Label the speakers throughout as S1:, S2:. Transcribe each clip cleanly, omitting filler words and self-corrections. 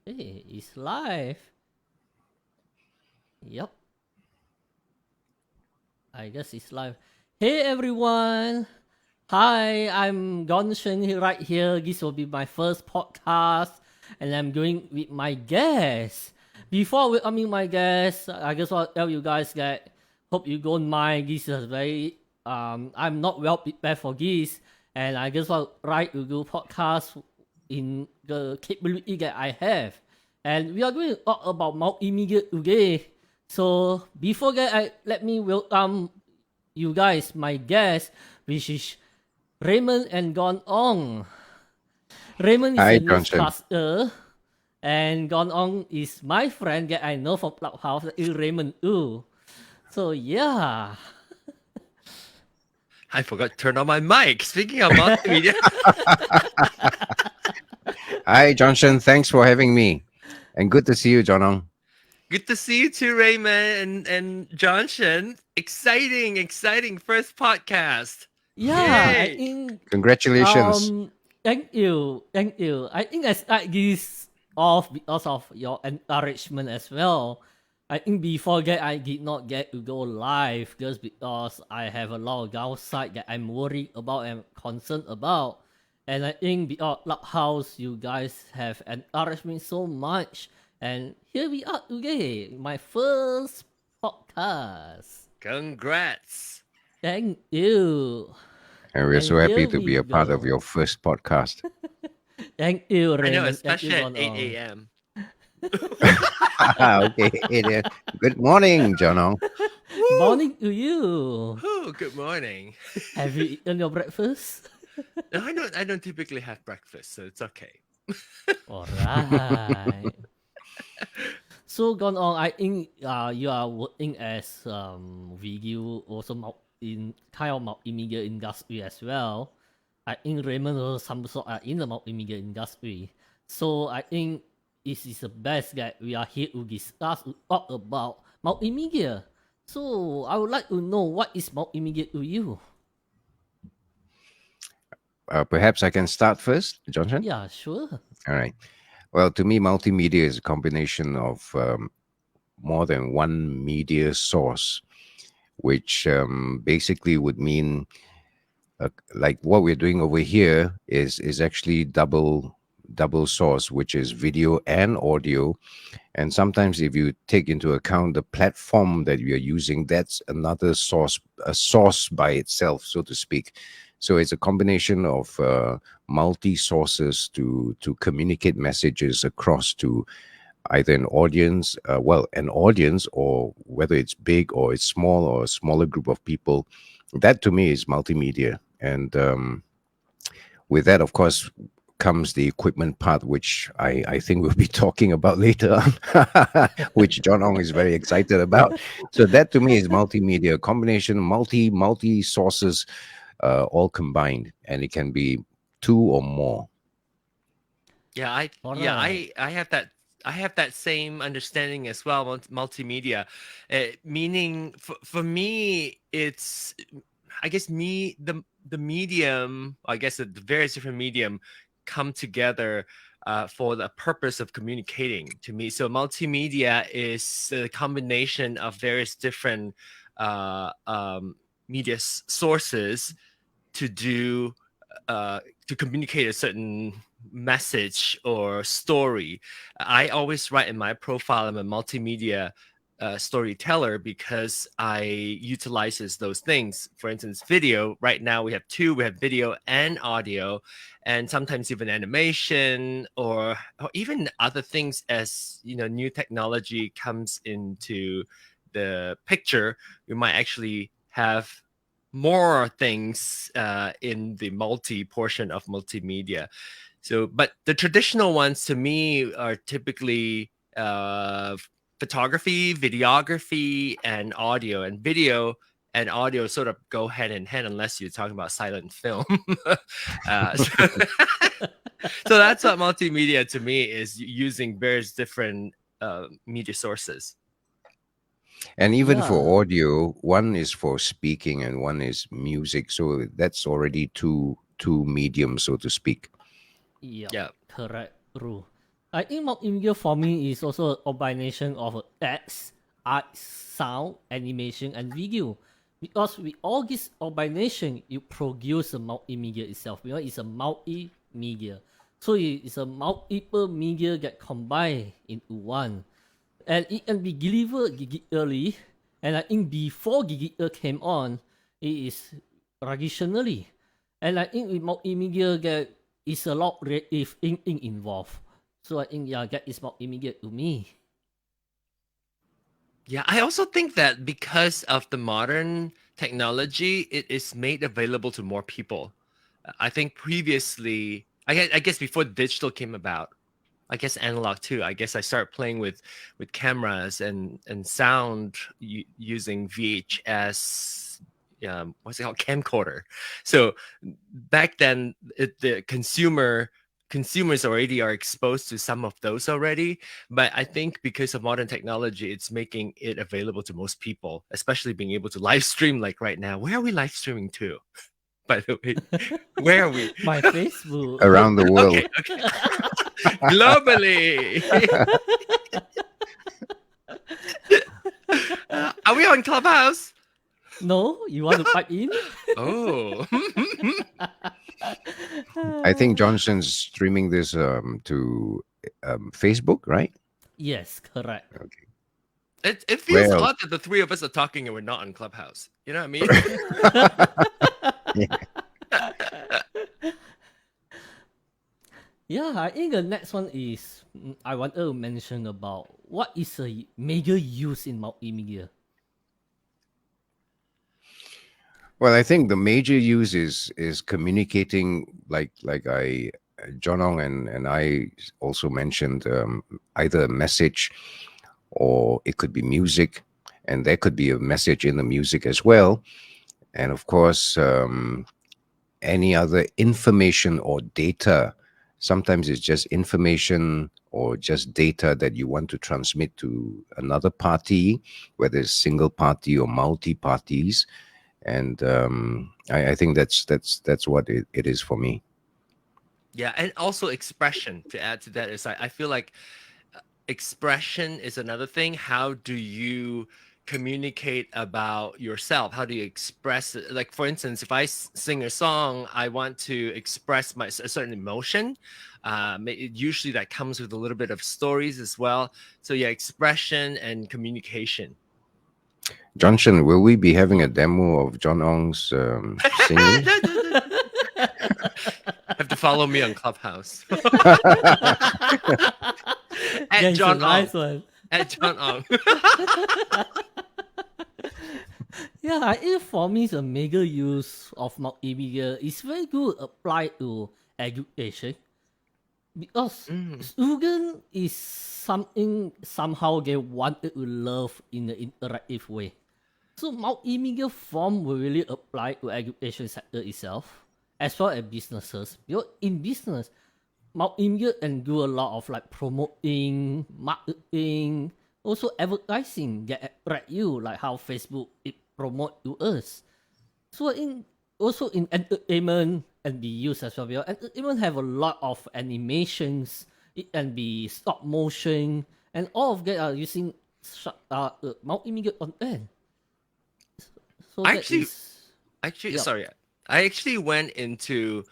S1: Hey, it's live. Yep, I guess it's live. Hey everyone. Hi, I'm JohnShen right here. This will be my first podcast, and I'm going with my guest. Before we meet my guest, I just want to tell you guys that hope you don't mind. This is very I'm not well prepared for this, and I just want to try to do podcast in the capability that I have. And we are going to talk about multimedia today. So before that, let me welcome you guys, my guest, which is Raymond and Gone Ong. Raymond is
S2: Hi,
S1: a
S2: JohnShen.
S1: newscaster, and Gone Ong is my friend that I know from Clubhouse, is Raymond too. So yeah.
S3: I forgot to turn on my mic. Speaking of multimedia,
S2: Hi, JohnShen. Thanks for having me. And good to see you, John.
S3: good to see you too, Raymond and JohnShen. Exciting first podcast.
S1: Yeah, I
S3: Yay!
S1: think
S2: Congratulations.
S1: thank you. I think I start this off because of your encouragement as well. I think before that I did not get to go live just because I have a lot of downside that I'm worried about and concerned about. And I think because Clubhouse, you guys have encouraged me so much. And here we are today, my first podcast.
S3: Congrats.
S1: Thank you.
S2: And we're
S1: And
S2: so happy
S1: here
S2: to
S1: we
S2: be a part of
S1: go.
S2: your first podcast.
S1: Thank you,
S3: I know,
S1: Raymond. Thank you,
S3: especially at
S1: Don
S3: 8
S1: Ong.
S3: a.m.
S2: Okay. Good morning, John.
S3: Woo!
S1: Morning to you.
S3: Woo! Good morning.
S1: Have you eaten your breakfast?
S3: No, I don't typically have breakfast, so it's okay.
S1: Alright. So gone on, I think you are working as video also in kind of multimedia industry as well. I think Raymond or some sort are in the multimedia industry. So I think this is the best that we are here to discuss to talk about multimedia. So I would like to know what is multimedia to you?
S2: Perhaps I can start first, JohnShen.
S1: Yeah, sure.
S2: All right. Well, to me, multimedia is a combination of more than one media source, which basically would mean like what we're doing over here is actually double source, which is video and audio. And sometimes if you take into account the platform that you're using, that's another source, a source by itself, so to speak. So it's a combination of multi sources to communicate messages across to either an audience, or whether it's big or it's small or a smaller group of people. That to me is multimedia. And with that, of course, comes the equipment part, which I think we'll be talking about later on, which John Ong is very excited about. So that to me is multimedia, a combination, multi sources, all combined, and it can be two or more.
S3: Yeah,
S1: Alright.
S3: I have that same understanding as well. Multimedia, meaning for me, it's I guess the medium. I guess the various different medium come together for the purpose of communicating to me. So multimedia is a combination of various different media sources to do to communicate a certain message or story. I always write in my profile I'm a multimedia storyteller because I utilizes those things. For instance, video. Right now we have two. We have video and audio, and sometimes even animation or even other things as new technology comes into the picture. We might actually have more things in the multi portion of multimedia. So, but the traditional ones to me are typically photography, videography, and audio. And video and audio sort of go hand in hand unless you're talking about silent film. So, so that's what multimedia to me is, using various different media sources.
S2: And even
S1: Yeah.
S2: for audio, one is for speaking and one is music. So that's already two mediums, so to speak.
S1: Yep.
S3: Yeah.
S1: Correct. True. I think multimedia for me is also a combination of text, art, sound, animation, and video. Because with all this combination, you produce a multimedia itself. Because it's a multimedia. So it's a multiple media get combined into one. And it can be delivered digitally. And I think before digital came on, it is traditionally. And I think with multimedia, there is a lot of creative thinking involved. So I think that is more immediate to me.
S3: Yeah, I also think that because of the modern technology, it is made available to more people. I think previously, I guess before digital came about, I guess analog too. I guess I started playing with cameras and sound using VHS. What's it called? Camcorder. So back then, the consumers already are exposed to some of those already. But I think because of modern technology, it's making it available to most people, especially being able to live stream like right now. Where are we live streaming to? By the way, where are we?
S1: My Facebook.
S2: Around the world.
S3: Okay. Globally. Are we on Clubhouse?
S1: No, you want to pipe in?
S3: Oh.
S2: I think JohnShen's streaming this to Facebook, right?
S1: Yes, correct.
S2: Okay.
S3: It feels
S2: Well,
S3: odd that the three of us are talking and we're not on Clubhouse. You know what I mean?
S1: Yeah, I think the next one is I wanted to mention about what is a major use in multimedia.
S2: Well, I think the major use is communicating, like John Ong and I also mentioned, either a message or it could be music, and there could be a message in the music as well, and of course any other information or data. Sometimes it's just information or just data that you want to transmit to another party, whether it's single party or multi parties. And I think that's what it is for me.
S3: Yeah, and also expression to add to that is I feel like expression is another thing. How do you communicate about yourself? How do you express it? Like, for instance, if I sing a song, I want to express a certain emotion. Usually that comes with a little bit of stories as well. So yeah, expression and communication.
S2: JohnShen, will we be having a demo of John Ong's singing?
S3: Have to follow me on Clubhouse. At
S1: That's
S3: John
S1: a nice
S3: Ong.
S1: one.
S3: At John Ong.
S1: Yeah, I think for me, the major use of multimedia is very good applied to education because student is something somehow they wanted to love in an interactive way. So multimedia form will really apply to education sector itself as well as businesses. Because in business, multimedia can do a lot of like promoting, marketing, also advertising that attract you, like how Facebook it promote to us. So also in entertainment can be used as well. Because entertainment have a lot of animations. It can be stop motion, and all of that are using multimedia content. So
S3: I
S1: that is
S3: actually,
S1: yep.
S3: sorry. I actually went into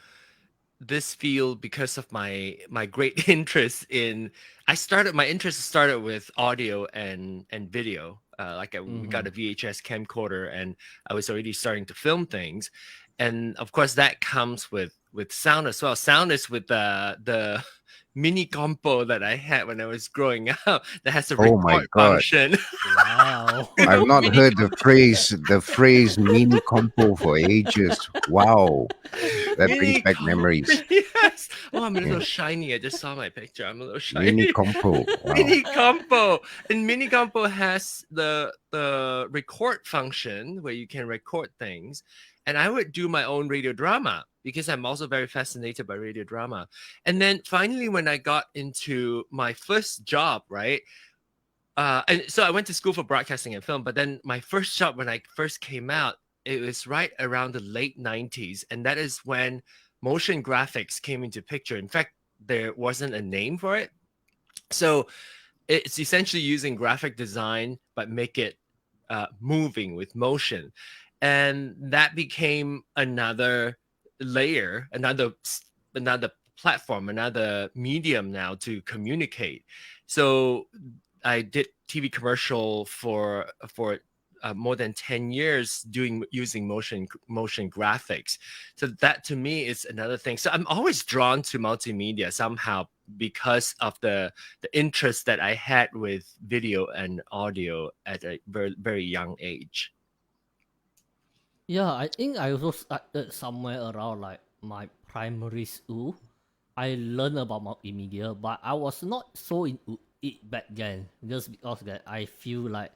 S3: this field because of my great interest in. My interest started with audio and video. We got a VHS camcorder, and I was already starting to film things, and of course that comes with sound as well. Sound is with the mini compo that I had when I was growing up that has a
S2: Oh my
S3: record
S2: God.
S3: function.
S1: Wow.
S2: I've not
S3: Mini
S2: heard the phrase mini compo for ages. Wow, that brings
S3: Mini
S2: back
S3: compo.
S2: memories.
S3: Yes. Oh, I'm a little
S2: Yeah.
S3: shiny. I just saw my picture. I'm a little shiny.
S2: Mini compo. Wow.
S3: Mini compo. And mini compo has the record function where you can record things. And I would do my own radio drama because I'm also very fascinated by radio drama. And then finally, when I got into my first job, right? And so I went to school for broadcasting and film, but then my first job when I first came out, it was right around the late 90s. And that is when motion graphics came into picture. In fact, there wasn't a name for it. So it's essentially using graphic design, but make it moving with motion. And that became another layer, another platform, another medium now to communicate. So I did TV commercial for more than 10 years using motion graphics. So that to me is another thing. So I'm always drawn to multimedia somehow because of the interest that I had with video and audio at a very, very young age.
S1: Yeah, I think I also started somewhere around like my primary school. I learned about multimedia, but I was not so into it back then, just because that I feel like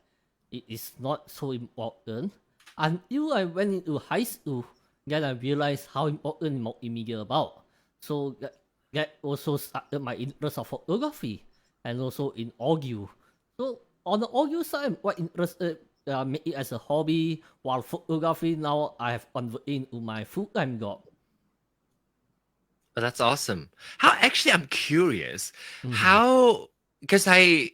S1: it is not so important. Until I went into high school, then I realized how important multimedia about. So that also started my interest of photography and also in audio. So on the audio side, I'm quite interested. Make it as a hobby, while photography now I have converted into my full-time job.
S3: Oh, that's awesome. How actually I'm curious
S1: Mhm.
S3: how because I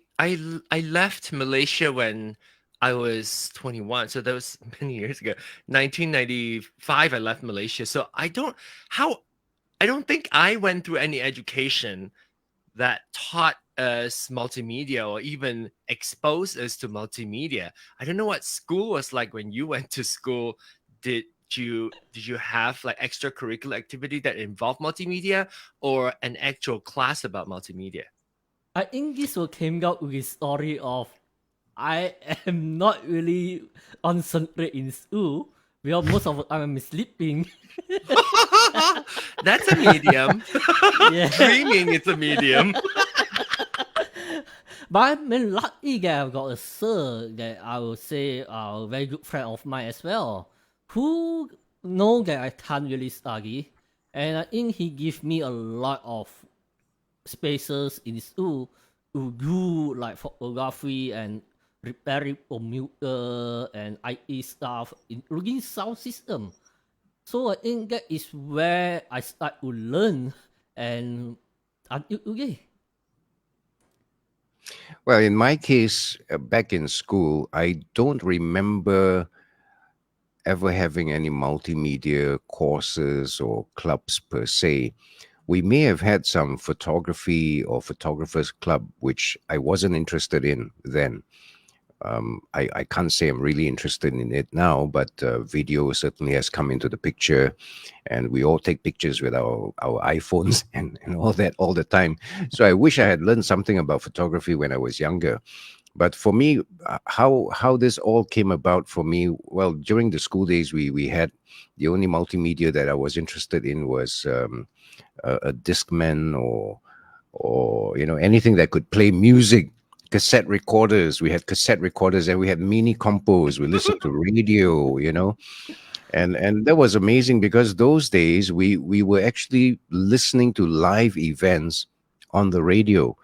S3: left Malaysia when I was 21, so that was many years ago. 1995 I left Malaysia. So I don't think I went through any education that taught us multimedia or even exposed us to multimedia. I don't know what school was like when you went to school. Did did you have like extracurricular activity that involved multimedia or an actual class about multimedia?
S1: I think this will came out with a story of I am not really concentrate in school because most of the time I'm sleeping.
S3: That's a medium.
S1: Yeah.
S3: Dreaming is a medium.
S1: But I'm very lucky that I've got a sir that I would say a very good friend of mine as well, who know that I can't really study, and I think he give me a lot of spaces in school to do like photography and repairing computer and IT stuff, including sound system. So I think that is where I start to learn and until today.
S2: Well, in my case, back in school, I don't remember ever having any multimedia courses or clubs per se. We may have had some photography or photographers club, which I wasn't interested in then. I can't say I'm really interested in it now, but video certainly has come into the picture, and we all take pictures with our iPhones and all that all the time. So I wish I had learned something about photography when I was younger. But for me, how this all came about for me, well, during the school days, we had the only multimedia that I was interested in was a Discman or anything that could play music. Cassette recorders. We had cassette recorders, and we had mini compos. We listened to radio, and that was amazing because those days we were actually listening to live events on the radio,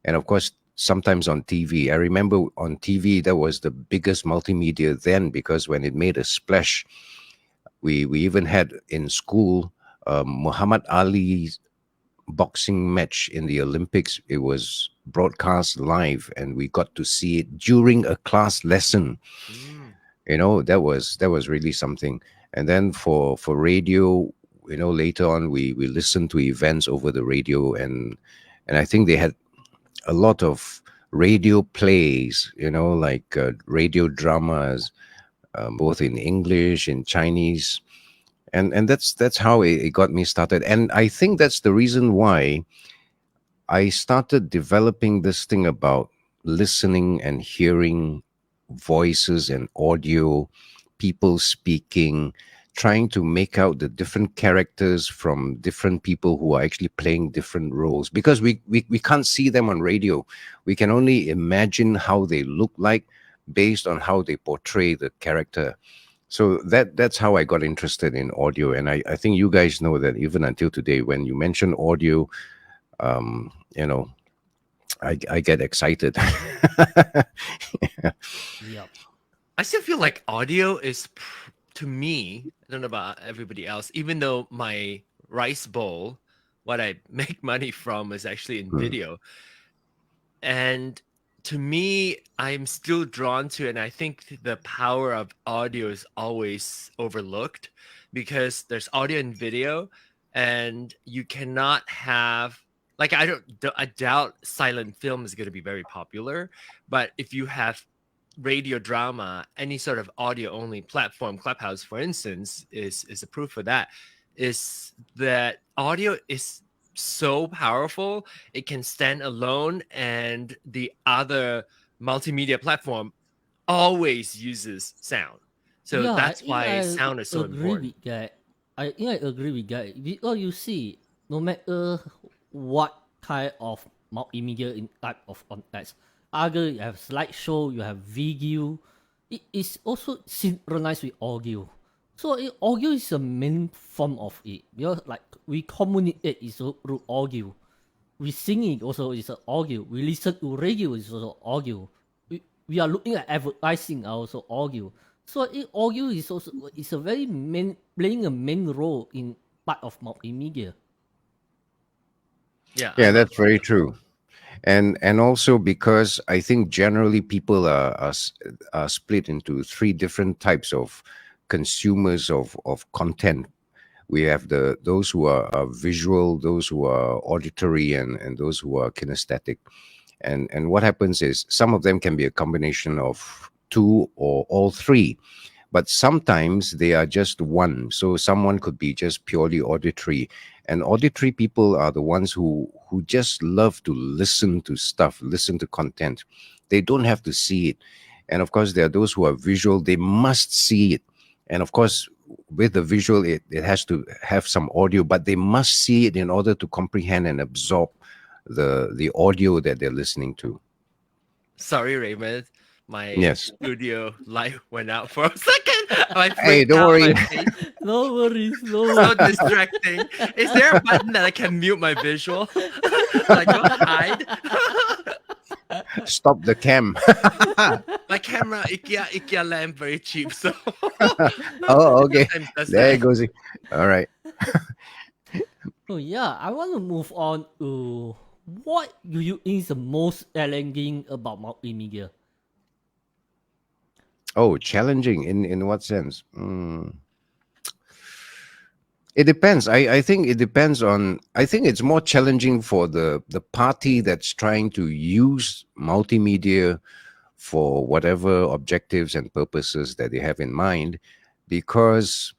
S2: and of course sometimes on TV. I remember on TV that was the biggest multimedia then, because when it made a splash, we even had in school Muhammad Ali's boxing match in the Olympics. It was broadcast live, and we got to see it during a class lesson.
S3: Mm.
S2: That was really something. And then for radio, later on we listened to events over the radio, and I think they had a lot of radio plays, like radio dramas, both in English and Chinese, and that's how it got me started. And I think that's the reason why I started developing this thing about listening and hearing voices and audio, people speaking, trying to make out the different characters from different people who are actually playing different roles, because we can't see them on radio. We can only imagine how they look like based on how they portray the character. So that's how I got interested in audio. And I think you guys know that even until today, when you mention audio, um, you know, I get excited.
S1: Yep.
S3: I still feel like audio is, to me, I don't know about everybody else, even though my rice bowl, what I make money from is actually in
S2: Hmm.
S3: video. And to me, I'm still drawn to, and I think the power of audio is always overlooked because there's audio and video, and you cannot have like I doubt silent film is going to be very popular, but if you have radio drama, any sort of audio only platform, Clubhouse, for instance, is a proof of that. Is that audio is so powerful, it can stand alone, and the other multimedia platform always uses sound. So
S1: Yeah, I
S3: that's
S1: think
S3: why
S1: I
S3: sound is so
S1: agree
S3: important.
S1: with that. I think I agree with that. Because you see, no matter what kind of multimedia in type of context, either you have slideshow, you have video, it is also synchronized with audio. So audio is the main form of it. Because like we communicate is through audio. We singing also is audio. We listen to radio is also audio. We are looking at advertising also audio. So audio is also is a very main playing a main role in part of multimedia.
S3: Yeah, I
S2: Yeah,
S3: love
S2: that's very
S3: audio.
S2: true. And also because I think generally people are split into three different types of consumers of content. We have those who are visual, those who are auditory, and those who are kinesthetic. And what happens is some of them can be a combination of two or all three, but sometimes they are just one. So someone could be just purely auditory, and auditory people are the ones who just love to listen to stuff, listen to content. They don't have to see it. And of course there are those who are visual, they must see it. And of course with the visual, it has to have some audio, but they must see it in order to comprehend and absorb the audio that they're listening to.
S3: Sorry, Raymond. My
S2: Yes.
S3: studio light went out for a second. I
S2: Hey,
S3: freaked
S2: don't
S3: out.
S2: worry.
S3: My face
S1: No worries, no
S3: so
S1: worries.
S3: distracting. Is there a button that I can mute my visual? Like go hide.
S2: Stop the cam.
S3: My camera IKEA lamp very cheap, so
S2: Oh, okay.
S3: sometimes does
S2: There it
S3: that.
S2: goes. All right.
S1: Oh yeah, I want to move on to what do you think is the most challenging about multimedia?
S2: Oh, challenging in what sense? It depends. I think it depends on. I think it's more challenging for the party that's trying to use multimedia for whatever objectives and purposes that they have in mind, because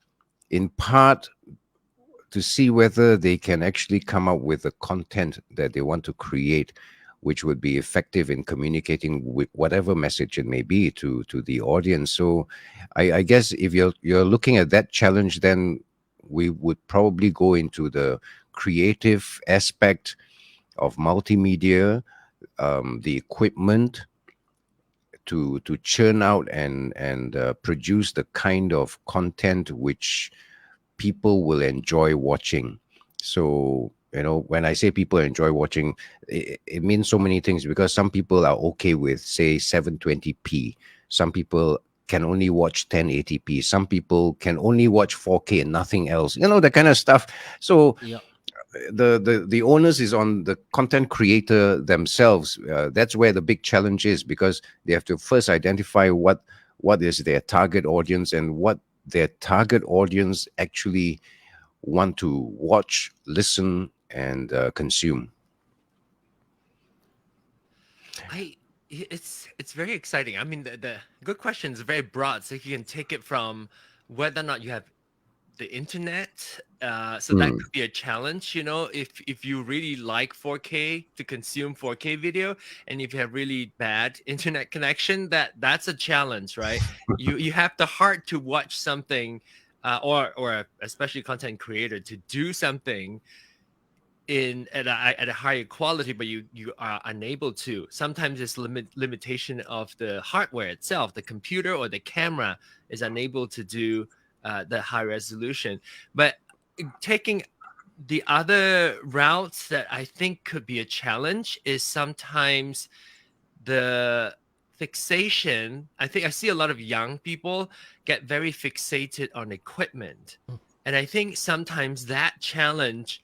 S2: in part to see whether they can actually come up with the content that they want to create, which would be effective in communicating with whatever message it may be to the audience. So I guess if you're looking at that challenge, then we would probably go into the creative aspect of multimedia, the equipment to churn out and produce the kind of content which people will enjoy watching. So, when I say people enjoy watching, it means so many things, because some people are okay with, say, 720p. Some people can only watch 1080p. Some people can only watch 4K and nothing else. That kind of stuff. So
S1: Yeah.
S2: the onus is on the content creator themselves. That's where the big challenge is, because they have to first identify what is their target audience and what their target audience actually want to watch, listen, and consume.
S3: It's very exciting. I mean, the good question is very broad, so you can take it from whether or not you have the internet. So that
S2: Hmm.
S3: could be a challenge, if you really like 4K to consume 4K video, and if you have really bad internet connection, that's a challenge, right? You have the heart to watch something, or especially content creator to do something at a higher quality, but you are unable to. Sometimes it's limitation of the hardware itself, the computer or the camera is unable to do the high resolution. But taking the other routes that I think could be a challenge is sometimes the fixation. I think I see a lot of young people get very fixated on equipment, and I think sometimes that challenge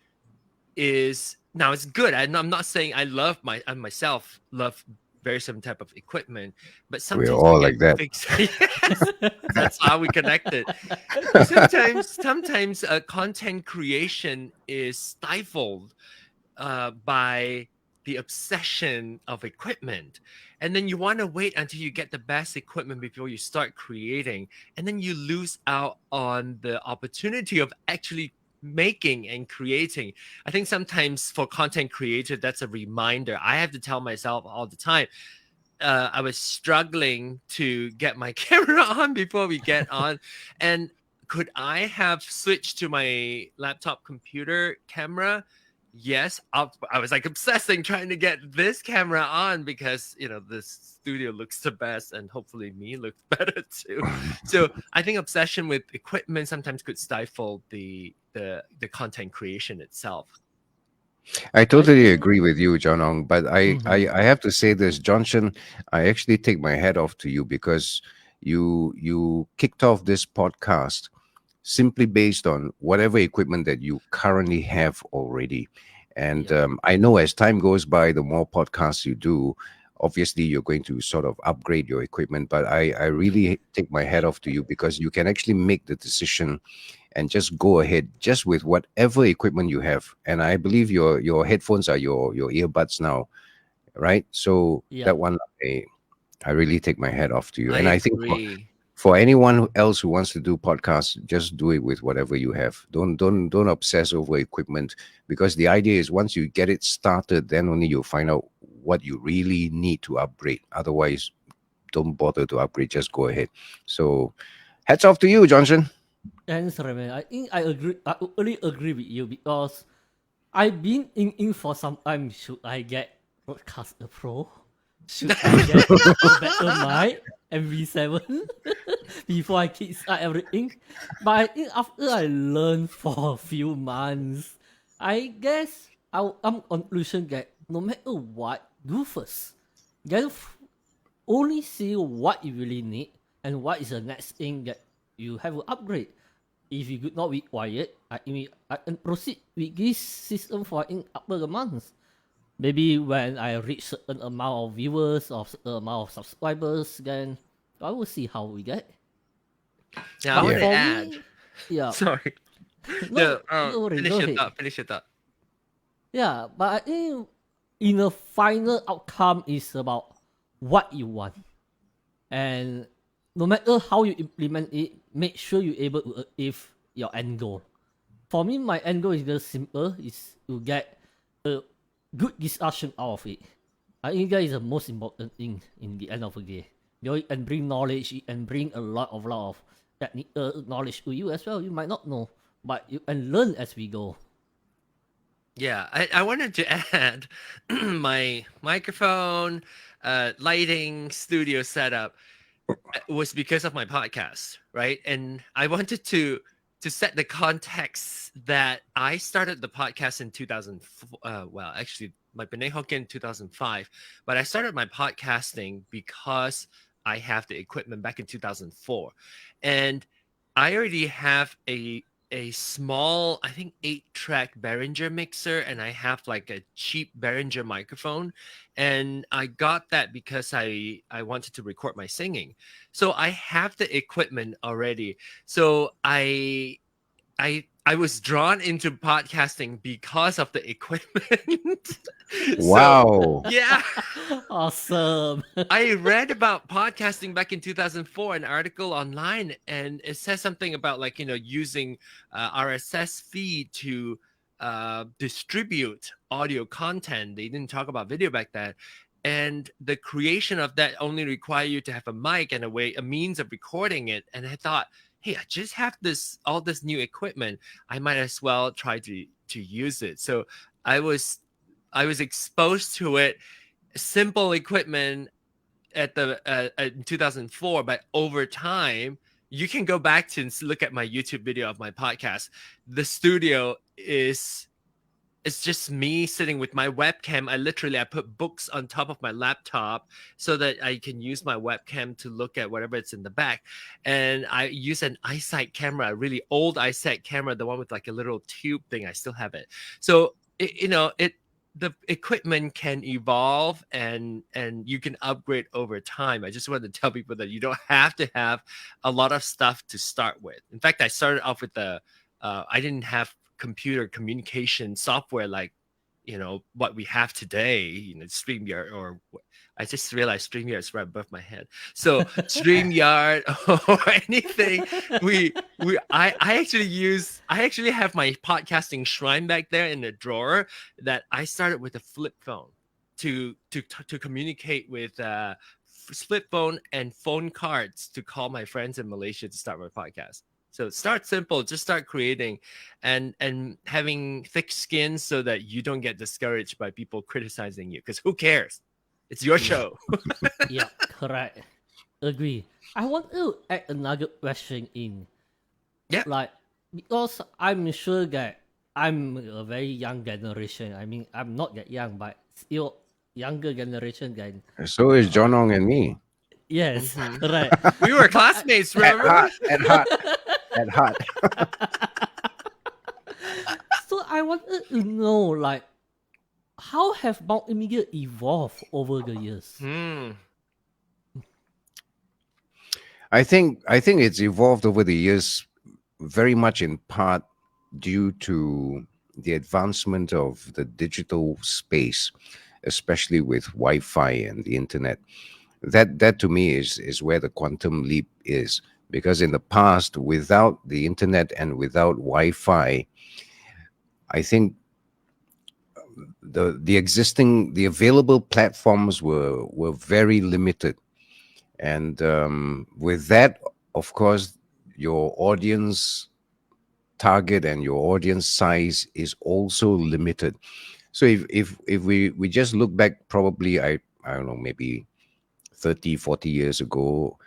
S3: is now it's good. I'm not saying I myself love very certain type of equipment, but
S2: We're
S3: sometimes we
S2: all
S3: get
S2: like that.
S3: yes, that's how we connected. Sometimes content creation is stifled by the obsession of equipment, and then you want to wait until you get the best equipment before you start creating, and then you lose out on the opportunity of actually making and creating. I think sometimes for content creator, that's a reminder I have to tell myself all the time. I was struggling to get my camera on before we get on, and could I have switched to my laptop computer camera? Yes, I was like obsessing trying to get this camera on because this studio looks the best and hopefully me looks better too. So I think obsession with equipment sometimes could stifle the content creation itself.
S2: I
S1: I
S2: totally
S1: think.
S2: agree with you, John Ong, but
S1: Mhm.
S2: I have to say this, JohnShen, I actually take my hat off to you because you kicked off this podcast simply based on whatever equipment that you currently have already. And
S1: Yeah.
S2: I know as time goes by, the more podcasts you do, obviously you're going to sort of upgrade your equipment. But I really take my hat off to you because you can actually make the decision and just go ahead just with whatever equipment you have. And I believe your headphones are your earbuds now, right? So
S1: Yeah.
S2: that one, I really take my hat off to you.
S3: I
S2: And I think
S3: agree.
S2: for anyone else who wants to do podcasts, just do it with whatever you have. Don't obsess over equipment, because the idea is once you get it started, then only you'll find out what you really need to upgrade. Otherwise, don't bother to upgrade. Just go ahead. So, hats off to you, Johnson.
S1: Thanks, Raymond. I think I agree. I really agree with you because I've been in for some time. Should I get Broadcaster Pro? Should I get a better mic MV7 before I kickstart everything? But I think after I learned for a few months, I guess I'm conclusion that no matter what, do first. Then only see what you really need and what is the next thing that you have to upgrade. If you could not be quiet, I can proceed with this system for in upper the months. Maybe when I reach certain amount of viewers or certain amount of subscribers, then I will see how we get.
S3: Now I
S1: But
S3: want
S2: Yeah.
S3: to
S1: for
S3: add.
S1: me, yeah,
S3: Sorry.
S1: no,
S3: No,
S1: no worry,
S3: finish
S1: go
S3: your
S1: ahead.
S3: thought. Finish your thought.
S1: Yeah, but I think in the final outcome is about what you want. And no matter how you implement it, make sure you're able to achieve your end goal. For me, my end goal is just simple: is to get a good discussion out of it. I think that is the most important thing in the end of the day. You can bring knowledge and bring a lot of technical knowledge to you as well. You might not know, but you can learn as we go.
S3: Yeah, I wanted to add my microphone, lighting, studio setup was because of my podcast, right? And I wanted to set the context that I started the podcast in 2000. Well, actually, my Penang Hokkien in 2005, but I started my podcasting because I have the equipment back in 2004, and I already have a small, I think 8-track Behringer mixer, and I have like a cheap Behringer microphone, and I got that because I wanted to record my singing. So I have the equipment already. So I was drawn into podcasting because of the equipment. So
S2: Wow.
S3: yeah,
S1: Awesome.
S3: I read about podcasting back in 2004, an article online, and it says something about like using RSS feed to distribute audio content. They didn't talk about video back then, and the creation of that only require you to have a mic and a means of recording it. And I thought, hey, I just have all this new equipment. I might as well try to use it. So I was I was exposed to it, simple equipment at the in 2004, but over time you can go back to and look at my YouTube video of my podcast. The studio is it's just me sitting with my webcam. I put books on top of my laptop so that I can use my webcam to look at whatever it's in the back. And I use an eyesight camera, a really old eyesight camera, the one with like a little tube thing. I still have it. So it the equipment can evolve and you can upgrade over time. I just want to tell people that you don't have to have a lot of stuff to start with. In fact, I started off with I didn't have computer communication software like what we have today, StreamYard I just realized StreamYard is right above my head. So StreamYard or anything, I actually have my podcasting shrine back there in the drawer that I started with a flip phone to communicate with flip phone and phone cards to call my friends in Malaysia to start my podcast. So start simple, just start creating and having thick skin so that you don't get discouraged by people criticizing you, because who cares? It's your show.
S1: Yeah, correct. Agree. I want to add another question in.
S3: Yeah.
S1: Like, because I'm sure that I'm a very young generation. I mean, I'm not that young, but still younger generation than.
S2: So is John Ong and me.
S1: Yes,
S3: Mhm.
S1: correct.
S3: We were classmates, remember?
S2: At heart. At heart.
S1: So I wanted to know, like, how have multimedia evolved over the years?
S2: I think it's evolved over the years very much in part due to the advancement of the digital space, especially with Wi-Fi and the internet. That to me is where the quantum leap is, because in the past, without the internet and without Wi-Fi, I think the available platforms were very limited, and with that, of course, your audience target and your audience size is also limited. So if we just look back, probably I don't know, maybe 30, 40 years ago,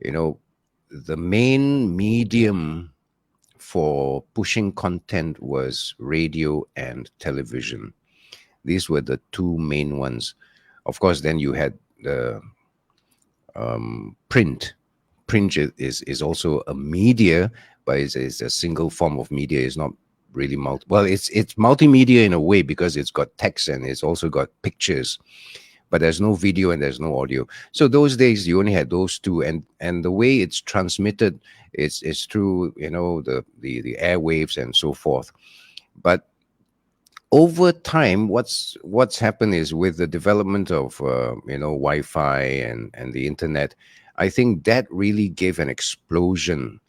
S2: the main medium for pushing content was radio and television. These were the two main ones. Of course, then you had the print. Print is also a media, but it's a single form of media. It's not really it's multimedia in a way, because it's got text and it's also got pictures, but there's no video and there's no audio. So those days you only had those two, and the way it's transmitted is through the airwaves and so forth. But over time, what's happened is, with the development of Wi-Fi and the internet, I think that really gave an explosion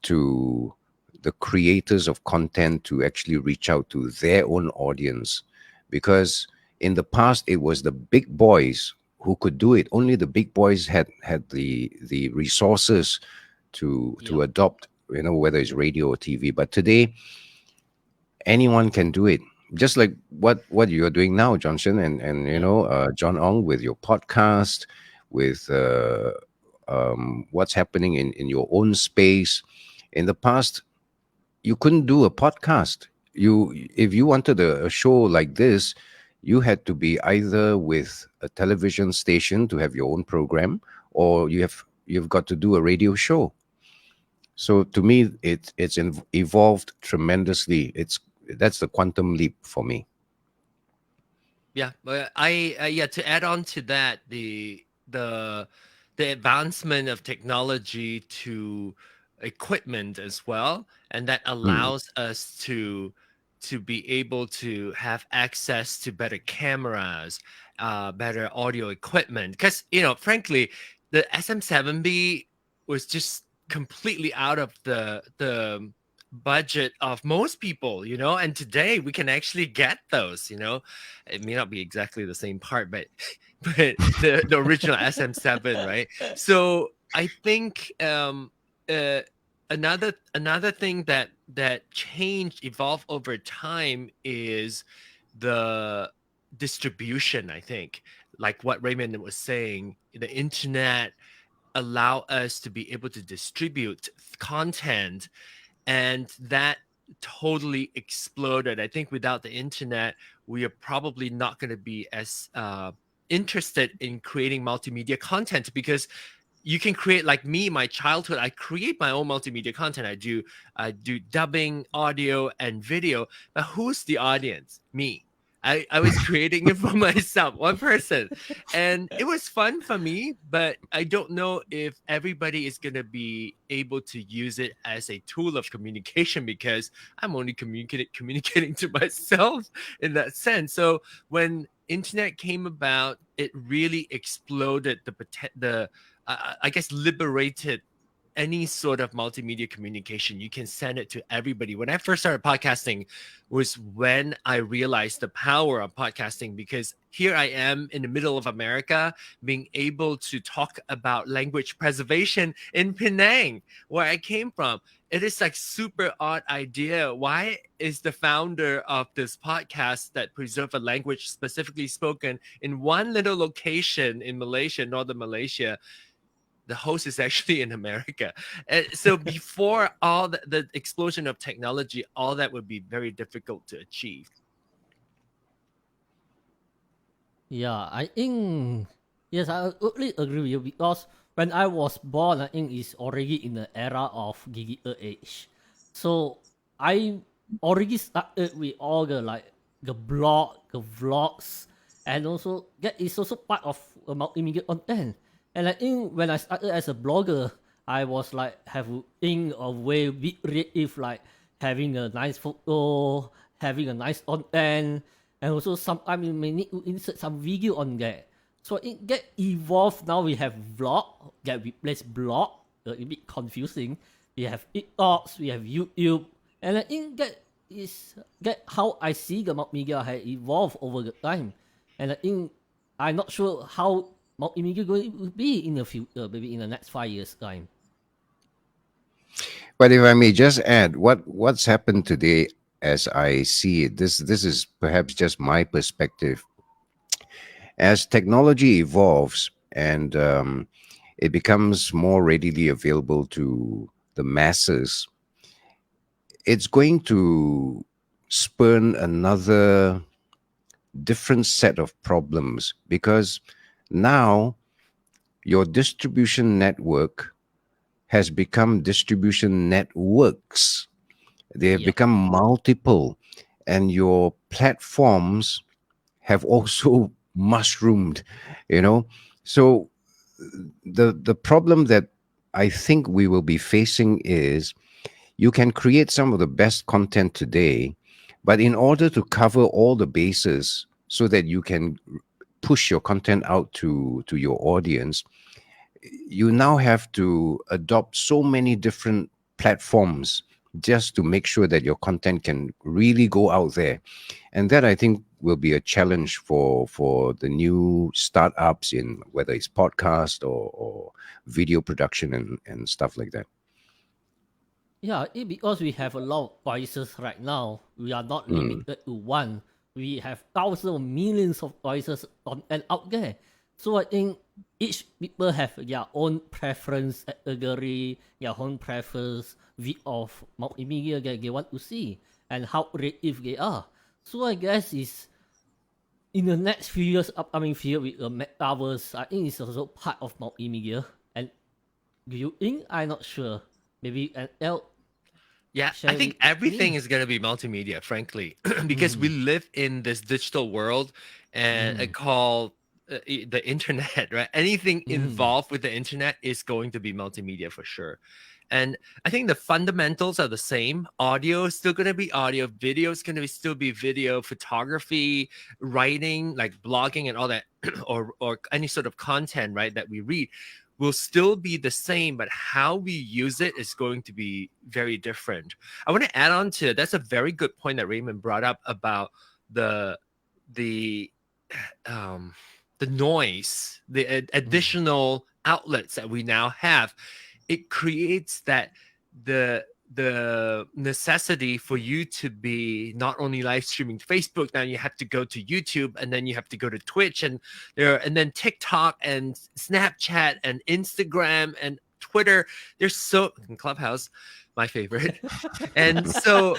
S2: to the creators of content to actually reach out to their own audience. Because in the past, it was the big boys who could do it. Only the big boys had the resources to adopt, whether it's radio or TV. But today, anyone can do it, just like what you're doing now, JohnShen, and John Ong, with your podcast, with what's happening in your own space. In the past, you couldn't do a podcast. If you wanted a show like this, you had to be either with a television station to have your own program, or you've got to do a radio show. So to me, it's evolved tremendously. That's the quantum leap for me.
S3: Yeah, but to add on to that, the advancement of technology to equipment as well, and that allows us to be able to have access to better cameras, better audio equipment. Because frankly, the SM7B was just completely out of the budget of most people, and today we can actually get those. It may not be exactly the same part, but the original SM7, right? So I think another thing that changed, evolved over time, is the distribution. I think, like what Raymond was saying, the internet allow us to be able to distribute content, and that totally exploded. I think without the internet, we are probably not going to be as interested in creating multimedia content, because you can create, like me, my childhood, I create my own multimedia content. I do dubbing, audio, and video. But who's the audience? Me. I was creating it for myself, one person. And it was fun for me, but I don't know if everybody is going to be able to use it as a tool of communication, because I'm only communicating to myself in that sense. So when internet came about, it really exploded I guess liberated any sort of multimedia communication. You can send it to everybody. When I first started podcasting was when I realized the power of podcasting, because here I am in the middle of America being able to talk about language preservation in Penang, where I came from. It is like super odd idea. Why is the founder of this podcast that preserve a language specifically spoken in one little location in Malaysia, northern Malaysia, the host is actually in America. And so before all the explosion of technology, all that would be very difficult to achieve.
S1: Yeah, I think yes, I totally agree with you because when I was born, I think it's already in the era of digital age. So I already started with all the like the blog, the vlogs, and also that is also part of multimedia content. And I think when I started as a blogger, I was like having a way bit creative, like having a nice photo, having a nice content, and also sometimes you may need to insert some video on there. So it get evolved. Now we have vlog that replace blog. A bit confusing. We have TikToks, we have YouTube, and I think that is that how I see the multimedia has evolved over the time. And I think I'm not sure how multimedia going to be in the future, maybe in the next 5 years time.
S2: But if I may just add, what's happened today, as I see it, this is perhaps just my perspective. As technology evolves and it becomes more readily available to the masses, it's going to spurn another different set of problems, because now your distribution network has become distribution networks. They have
S1: Yep.
S2: become multiple, and your platforms have also mushroomed, you know. So the problem that I think we will be facing is, you can create some of the best content today, but in order to cover all the bases so that you can push your content out to your audience, you now have to adopt so many different platforms just to make sure that your content can really go out there. And that, I think, will be a challenge for the new startups in whether it's podcast or video production and stuff like that.
S1: Yeah, because we have a lot of voices right now. We are not
S2: Mm.
S1: limited to one. We have thousands of millions of voices on and out there. So I think each people have their own preference category, their own preference of multimedia that they want to see and how creative they are. So I guess it's in the next few years, upcoming few with the metaverse, I think it's also part of multimedia. And do you think? I'm not sure. Maybe an L
S3: Yeah, I
S1: share with
S3: think everything
S1: me.
S3: is going to be multimedia, frankly, because we live in this digital world, and it called the internet, right? Anything involved with the internet is going to be multimedia for sure. And I think the fundamentals are the same. Audio is still going to be audio, video is going to still be video, photography, writing, like blogging and all that, or any sort of content, right, that we read will still be the same, but how we use it is going to be very different. I want to add on to that's a very good point that Raymond brought up about the the um the noise, the additional outlets that we now have. It creates that the necessity for you to be not only live streaming Facebook, now you have to go to YouTube, and then you have to go to Twitch, and then TikTok and Snapchat and Instagram and Twitter. There's so and Clubhouse, my favorite. And so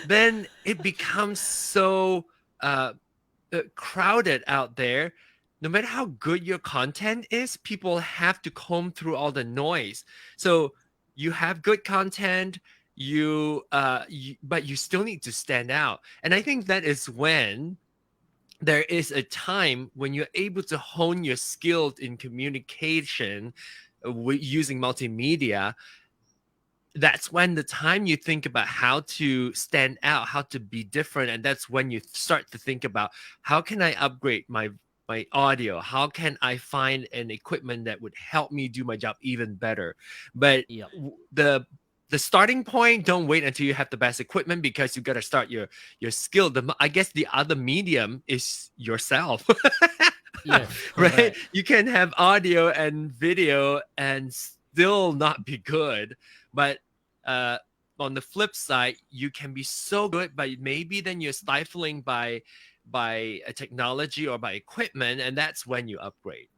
S3: then it becomes so crowded out there. No matter how good your content is, people have to comb through all the noise. So you have good content, but you still need to stand out. And I think that is when there is a time when you're able to hone your skills in communication using multimedia. That's when the time you think about how to stand out, how to be different, and that's when you start to think about how can I upgrade my audio, how can I find an equipment that would help me do my job even better. But
S1: Yep.
S3: the starting point, don't wait until you have the best equipment, because you got to start your skill. I guess the other medium is yourself.
S1: Yes,
S3: Right?
S1: correct.
S3: You can have audio and video and still not be good. But on the flip side, you can be so good, but maybe then you're stifling by a technology or by equipment, and that's when you upgrade.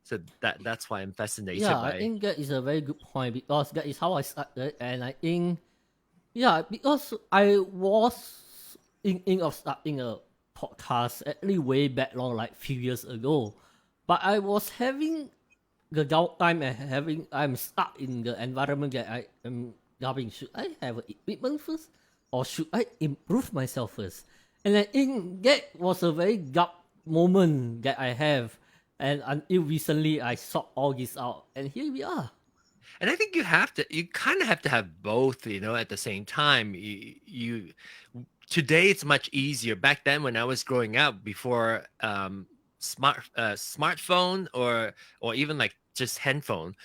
S3: So that's why I'm fascinated
S1: Yeah, I
S3: by.
S1: think that is a very good point because that is how I started, and I think because I was thinking of starting a podcast actually way back long, like few years ago, but I was having the downtime and I'm stuck in the environment that I am doubting. Should I have equipment first, or should I improve myself first? And I think that was a very gut moment that I have, and until recently I sought all this out, and here we are.
S3: And I think you kind of have to have both, at the same time. Today it's much easier. Back then, when I was growing up, before smartphone or even like just handphone,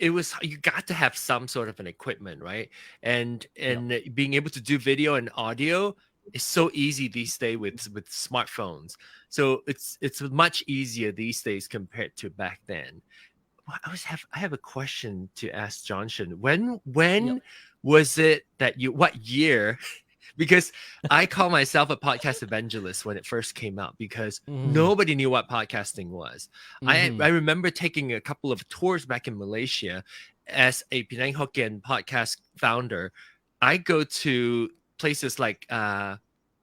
S3: it was, you got to have some sort of an equipment, right? And
S1: Yep.
S3: being able to do video and audio is so easy these days with smartphones. So it's much easier these days compared to back then. Well, I have a question to ask JohnShen. When
S1: Yep.
S3: was it that what year? Because I call myself a podcast evangelist when it first came out, because
S1: Mm-hmm.
S3: nobody knew what podcasting was.
S1: Mm-hmm.
S3: I remember taking a couple of tours back in Malaysia as a Penang Hokkien podcast founder. I go to places like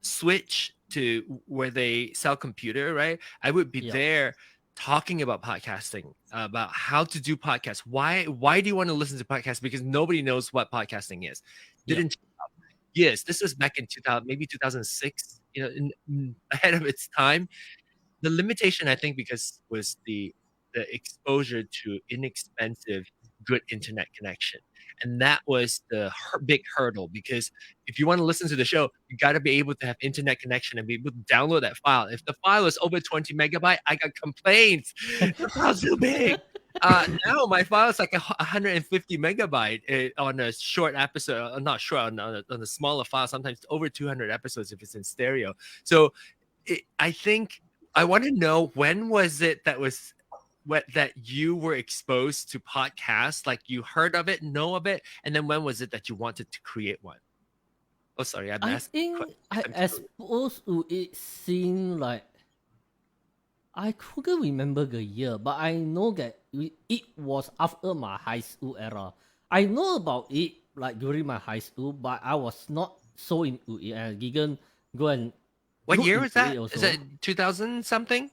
S3: Switch, to where they sell computer, right? I would be
S1: Yep.
S3: there talking about podcasting, about how to do podcasts. Why do you want to listen to podcasts? Because nobody knows what podcasting is.
S1: Yep.
S3: Didn't Yes, this was back in 2000, maybe 2006, ahead of its time. The limitation, I think, because was the exposure to inexpensive, good internet connection, and that was the big hurdle. Because if you want to listen to the show, you got to be able to have internet connection and be able to download that file. If the file is over 20 megabyte, I got complaints. The file's too big. Now my file is like 150 megabyte on a short episode, not short, on a smaller file. Sometimes over 200 episodes if it's in stereo. So I think I want to know, when was it that you were exposed to podcasts, like you heard of it, know of it, and then when was it that you wanted to create one? Oh, sorry, I'm
S1: I
S3: asking.
S1: think I
S3: I'm
S1: as
S3: sorry.
S1: opposed to it seemed like I couldn't remember the year, but I know that it was after my high school era. I know about it like during my high school, but I was not so into it. I didn't go and
S3: What
S1: look
S3: year was
S1: into it
S3: that? Is
S1: also.
S3: it 2000 something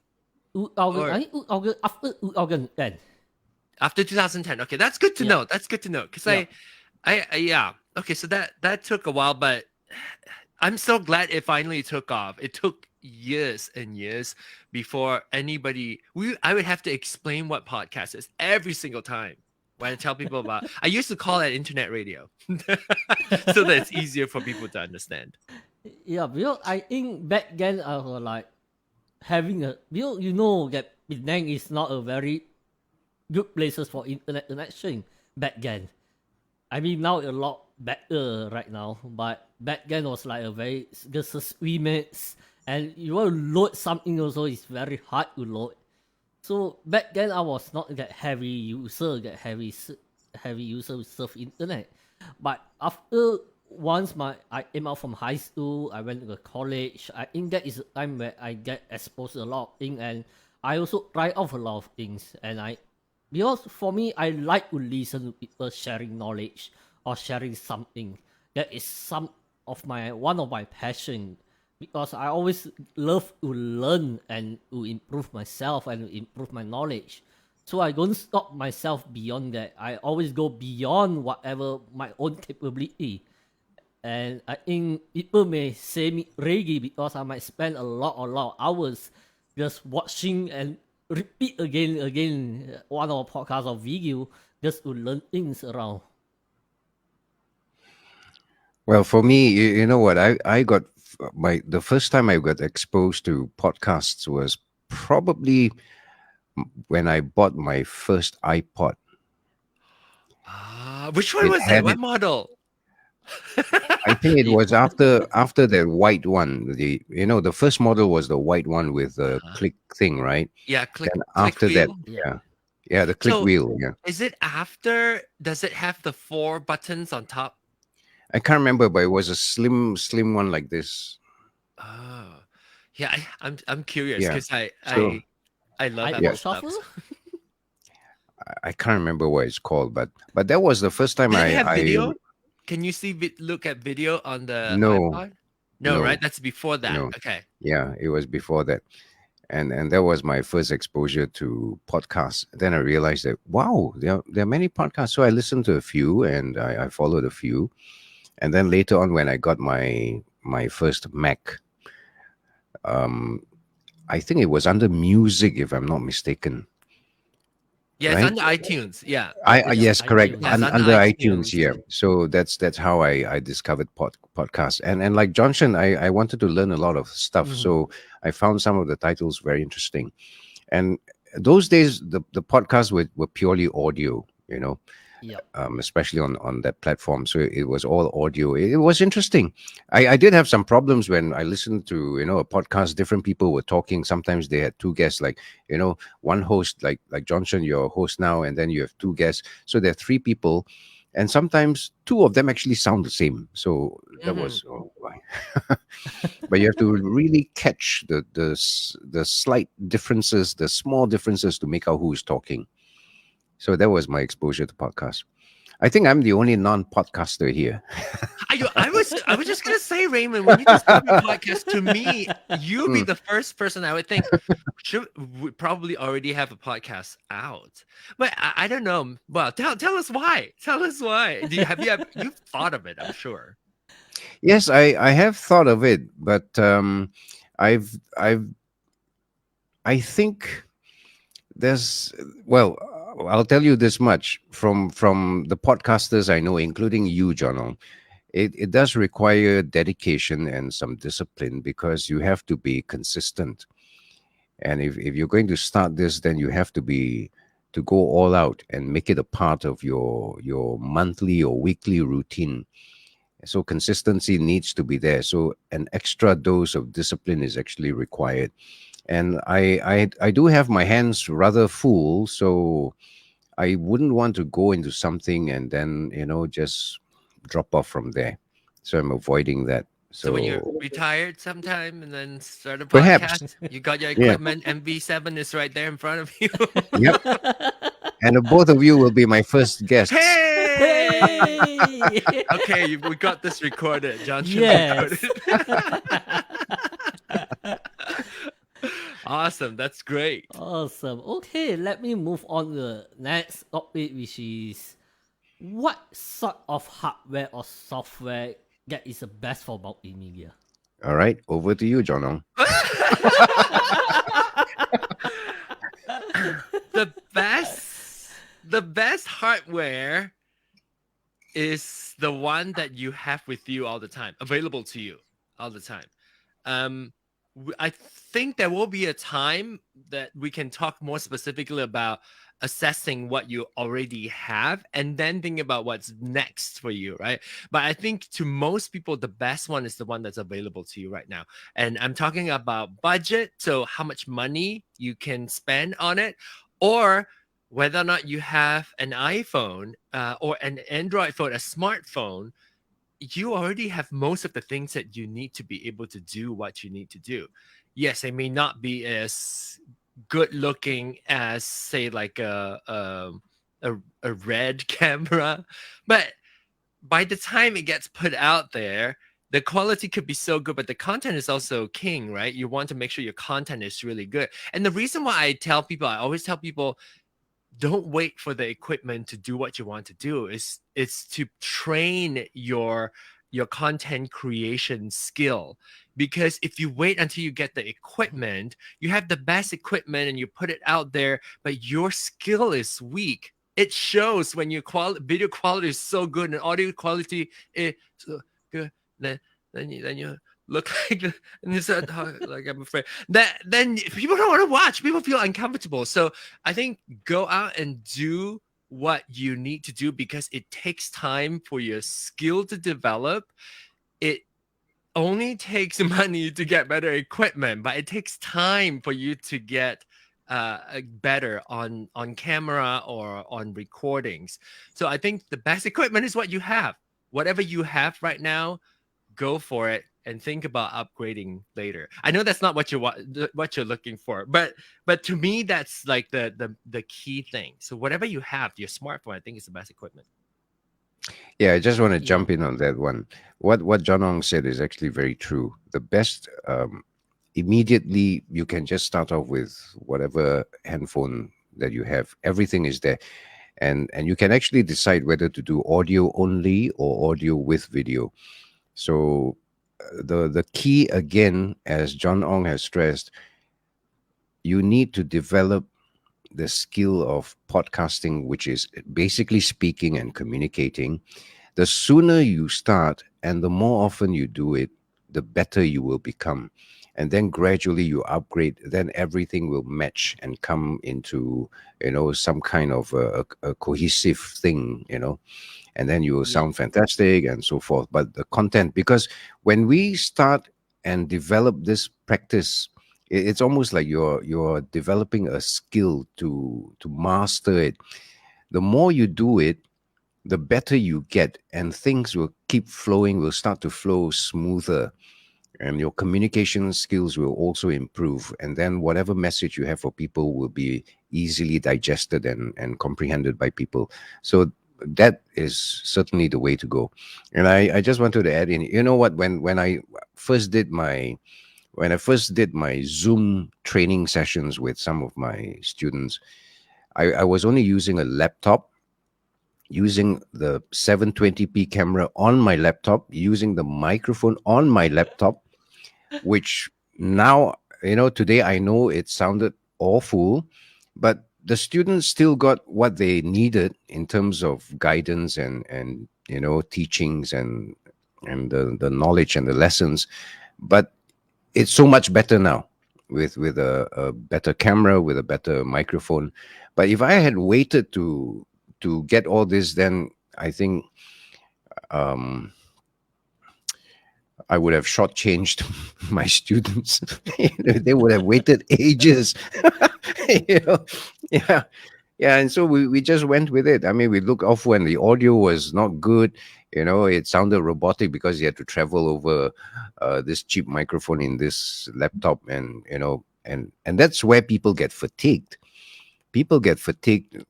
S1: 2000,
S3: or
S1: I think 2000, after 2010.
S3: after 2010? Okay, that's good to
S1: Yeah,
S3: know. That's good to know, because
S1: yeah.
S3: yeah. Okay, so that took a while, but I'm so glad it finally took off. It took years and years before I would have to explain what podcast is every single time when I tell people about. I used to call it internet radio, so that it's easier for people to understand.
S1: Yeah, because I think back then I was like having you know that Penang is not a very good places for internet connection back then. I mean now a lot better right now, but back then was like a very just a 3 minutes, and you want to load something also is very hard to load. So back then I was not that heavy user with surf internet. But after once I came out from high school, I went to college. I think that is the time where I get exposed to a lot of things, and I also try off a lot of things. And because for me, I like to listen to people sharing knowledge or sharing something. That is one of my passion, because I always love to learn and to improve myself and to improve my knowledge. So I don't stop myself beyond that. I always go beyond whatever my own capability. And I think people may say me reggae because I might spend a lot of hours just watching and repeat again and again one of the podcasts or video just to learn things around.
S2: Well, for me, you know what? I got the first time I got exposed to podcasts was probably when I bought my first iPod.
S3: Which one
S2: It
S3: was it?
S2: had
S3: What
S2: it.
S3: model?
S2: I think it was after the white one. The first model was the white one with the
S3: Uh-huh.
S2: click thing, right?
S3: Yeah, click
S2: Then
S3: click
S2: after that,
S3: wheel.
S1: Yeah.
S2: yeah, the click
S3: So
S2: wheel. Yeah,
S3: is it after? Does it have the 4 buttons on top?
S2: I can't remember, but it was a slim one like this.
S3: Oh, yeah. I'm curious
S2: Yeah.
S3: because I
S2: So
S3: I love
S2: yeah,
S3: Apple
S1: iPod
S3: stuff.
S1: Shuffle?
S2: I can't remember what it's called, but that was the first time
S3: Did it have
S2: I
S3: video? Can you see look at video on the
S2: no
S3: iPod? No, right?
S2: no
S3: That's before that.
S2: no.
S3: Okay.
S2: Yeah, it was before that. And that was my first exposure to podcasts. Then I realized that wow, there are many podcasts. So I listened to a few and I followed a few. And then later on, when I got my first Mac, um, I think it was under music, if I'm not mistaken,
S3: Yeah, it's
S2: right?
S3: under iTunes. Yeah.
S1: Yeah,
S2: Yes, correct.
S1: iTunes.
S3: Yeah, it's under
S2: Under iTunes,
S3: iTunes.
S2: yeah. So that's how I discovered podcasts. And like JohnShen, I wanted to learn a lot of stuff.
S1: Mhm.
S2: So I found some of the titles very interesting. And those days, the podcasts were purely audio,
S1: Yep.
S2: especially on that platform. So it was all audio. It was interesting. I did have some problems when I listened to a podcast. Different people were talking. Sometimes they had two guests, like one host, like JohnShen, your host now, and then you have two guests. So there are three people, and sometimes two of them actually sound the same. So that
S3: Mhm.
S2: was. Oh, boy. But you have to really catch the slight differences, the small differences to make out who is talking. So that was my exposure to podcasts. I think I'm the only non-podcaster here.
S3: I was just gonna say, Raymond, when you describe your podcast to me, you'll be
S2: Mm.
S3: the first person I would think should would probably already have a podcast out. But I don't know. Well, tell us why. Tell us why. You've thought of it? I'm sure.
S2: Yes, I have thought of it, but I've I think there's well, I'll tell you this much from the podcasters I know, including you, Jono. It does require dedication and some discipline because you have to be consistent. And if you're going to start this, then you have to go all out and make it a part of your monthly or weekly routine. So consistency needs to be there. So an extra dose of discipline is actually required. And I do have my hands rather full, so I wouldn't want to go into something and then just drop off from there. So I'm avoiding that.
S3: So when you're
S2: So
S3: retired sometime and then start a
S2: perhaps,
S3: podcast, you got your
S2: yeah,
S3: equipment, MV7 is right there in front of you.
S2: yep. And both of you will be my first guests.
S3: Hey!
S1: Hey!
S3: Okay, we got this recorded. John should
S1: Yes.
S3: record it. Awesome. That's great.
S1: Awesome. Okay, let me move on to the next topic, which is what sort of hardware or software that is the best for multimedia?
S2: All right, over to you, Jono.
S3: the best hardware is the one that you have with you all the time, available to you all the time. I think there will be a time that we can talk more specifically about assessing what you already have and then think about what's next for you, right? But I think to most people, the best one is the one that's available to you right now. And I'm talking about budget, so how much money you can spend on it, or whether or not you have an iPhone or an Android phone, a smartphone. You already have most of the things that you need to be able to do what you need to do. Yes, it may not be as good looking as, say, like a red camera, but by the time it gets put out there, the quality could be so good, but the content is also king, right? You want to make sure your content is really good. And the reason why I always tell people, don't wait for the equipment to do what you want to do. It's to train your content creation skill. Because if you wait until you get the equipment, you have the best equipment and you put it out there, but your skill is weak. It shows when your video quality is so good and audio quality is so good. Then you look like and it's like I'm afraid that then people don't want to watch. People feel uncomfortable. So I think go out and do what you need to do because it takes time for your skill to develop. It only takes money to get better equipment, but it takes time for you to get better on camera or on recordings. So I think the best equipment is what you have. Whatever you have right now, go for it and think about upgrading later. I know that's not what you're looking for, but to me that's like the key thing. So whatever you have, your smartphone, I think is the best equipment.
S2: Yeah, I just want to
S1: Yeah.
S2: jump in on that one. What John Ong said is actually very true. The best, immediately you can just start off with whatever handphone that you have. Everything is there, and you can actually decide whether to do audio only or audio with video. So the key again, as John Ong has stressed, you need to develop the skill of podcasting, which is basically speaking and communicating. The sooner you start and the more often you do it, the better you will become. And then gradually you upgrade, then everything will match and come into, some kind of a cohesive thing, and then you will
S1: Yeah.
S2: sound fantastic and so forth. But the content, because when we start and develop this practice, it's almost like you're developing a skill to master it. The more you do it, the better you get, and things will keep flowing, will start to flow smoother, and your communication skills will also improve. And then whatever message you have for people will be easily digested and comprehended by people. So that is certainly the way to go. And I just wanted to add in, you know what, when I first did my Zoom training sessions with some of my students, I was only using a laptop, using the 720p camera on my laptop, using the microphone on my laptop, which now, today I know it sounded awful, but the students still got what they needed in terms of guidance and teachings and the knowledge and the lessons. But it's so much better now with a better camera, with a better microphone. But if I had waited to get all this, then I think um I would have shortchanged my students. They would have waited ages. you know? Yeah. Yeah. And so we just went with it. I mean, we looked off when the audio was not good. It sounded robotic because you had to travel over this cheap microphone in this laptop. And that's where people get fatigued. People get fatigued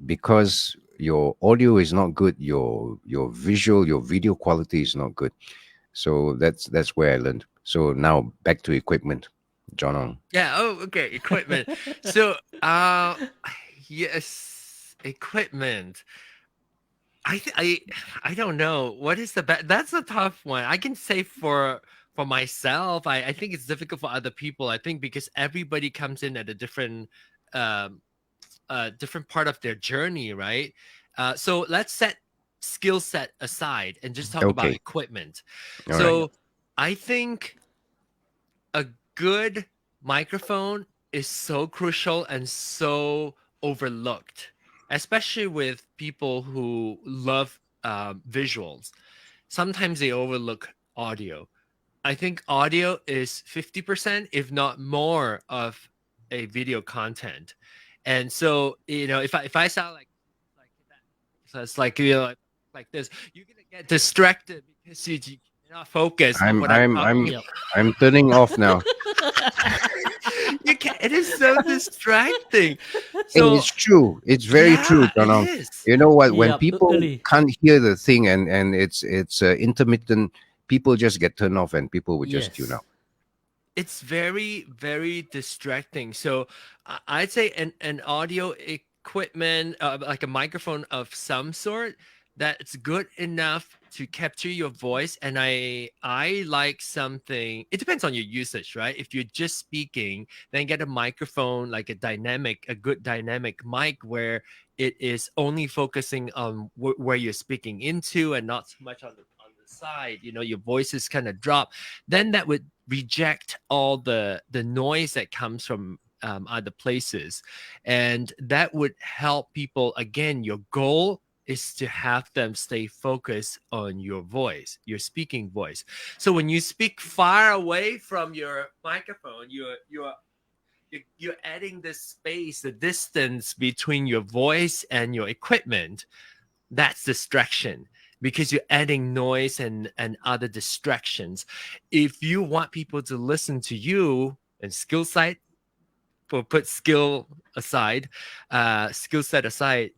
S2: because your audio is not good, your visual, your video quality is not good. So that's where I learned. So now back to equipment, John Ong.
S3: Yeah. Oh, okay. Equipment. So, yes, equipment. I don't know what is the best. That's a tough one. I can say for myself, I think it's difficult for other people. I think because everybody comes in at a um different part of their journey, right? So let's set skill set aside and just talk about
S2: Okay.
S3: equipment.
S2: All right.
S3: So I think a good microphone is so crucial and so overlooked, especially with people who love visuals. Sometimes they overlook audio. I think audio is 50%, if not more, of a video content. And so, if I sound like that, so it's like like this, you're gonna get distracted because you're not focused on
S2: I'm
S3: what I'm
S2: I'm
S3: talking.
S2: I'm
S1: Yep.
S2: I'm turning off now.
S3: You can It is so distracting.
S2: Hey,
S3: So
S2: it's true. It's very true,
S3: yeah,
S2: John
S3: it
S2: Ong.
S3: is.
S2: You know what? When
S1: Yep.
S2: people
S1: Totally.
S2: can't hear the thing and it's intermittent, people just get turned off and people would just tune
S1: Yes.
S2: out.
S3: It's very, very distracting. So I'd say an audio equipment, like a microphone of some sort, that's good enough to capture your voice. And I like something, it depends on your usage, right? If you're just speaking, then get a microphone, like a good dynamic mic where it is only focusing on where you're speaking into and not so much on the side. Your voice is kind of drop. Then that would reject all the noise that comes from other places, and that would help people. Again, your goal is to have them stay focused on your voice, your speaking voice. So when you speak far away from your microphone, you're adding this space, the distance between your voice and your equipment. That's distraction, because you're adding noise and other distractions. If you want people to listen to you, and skill side, or put skill set aside,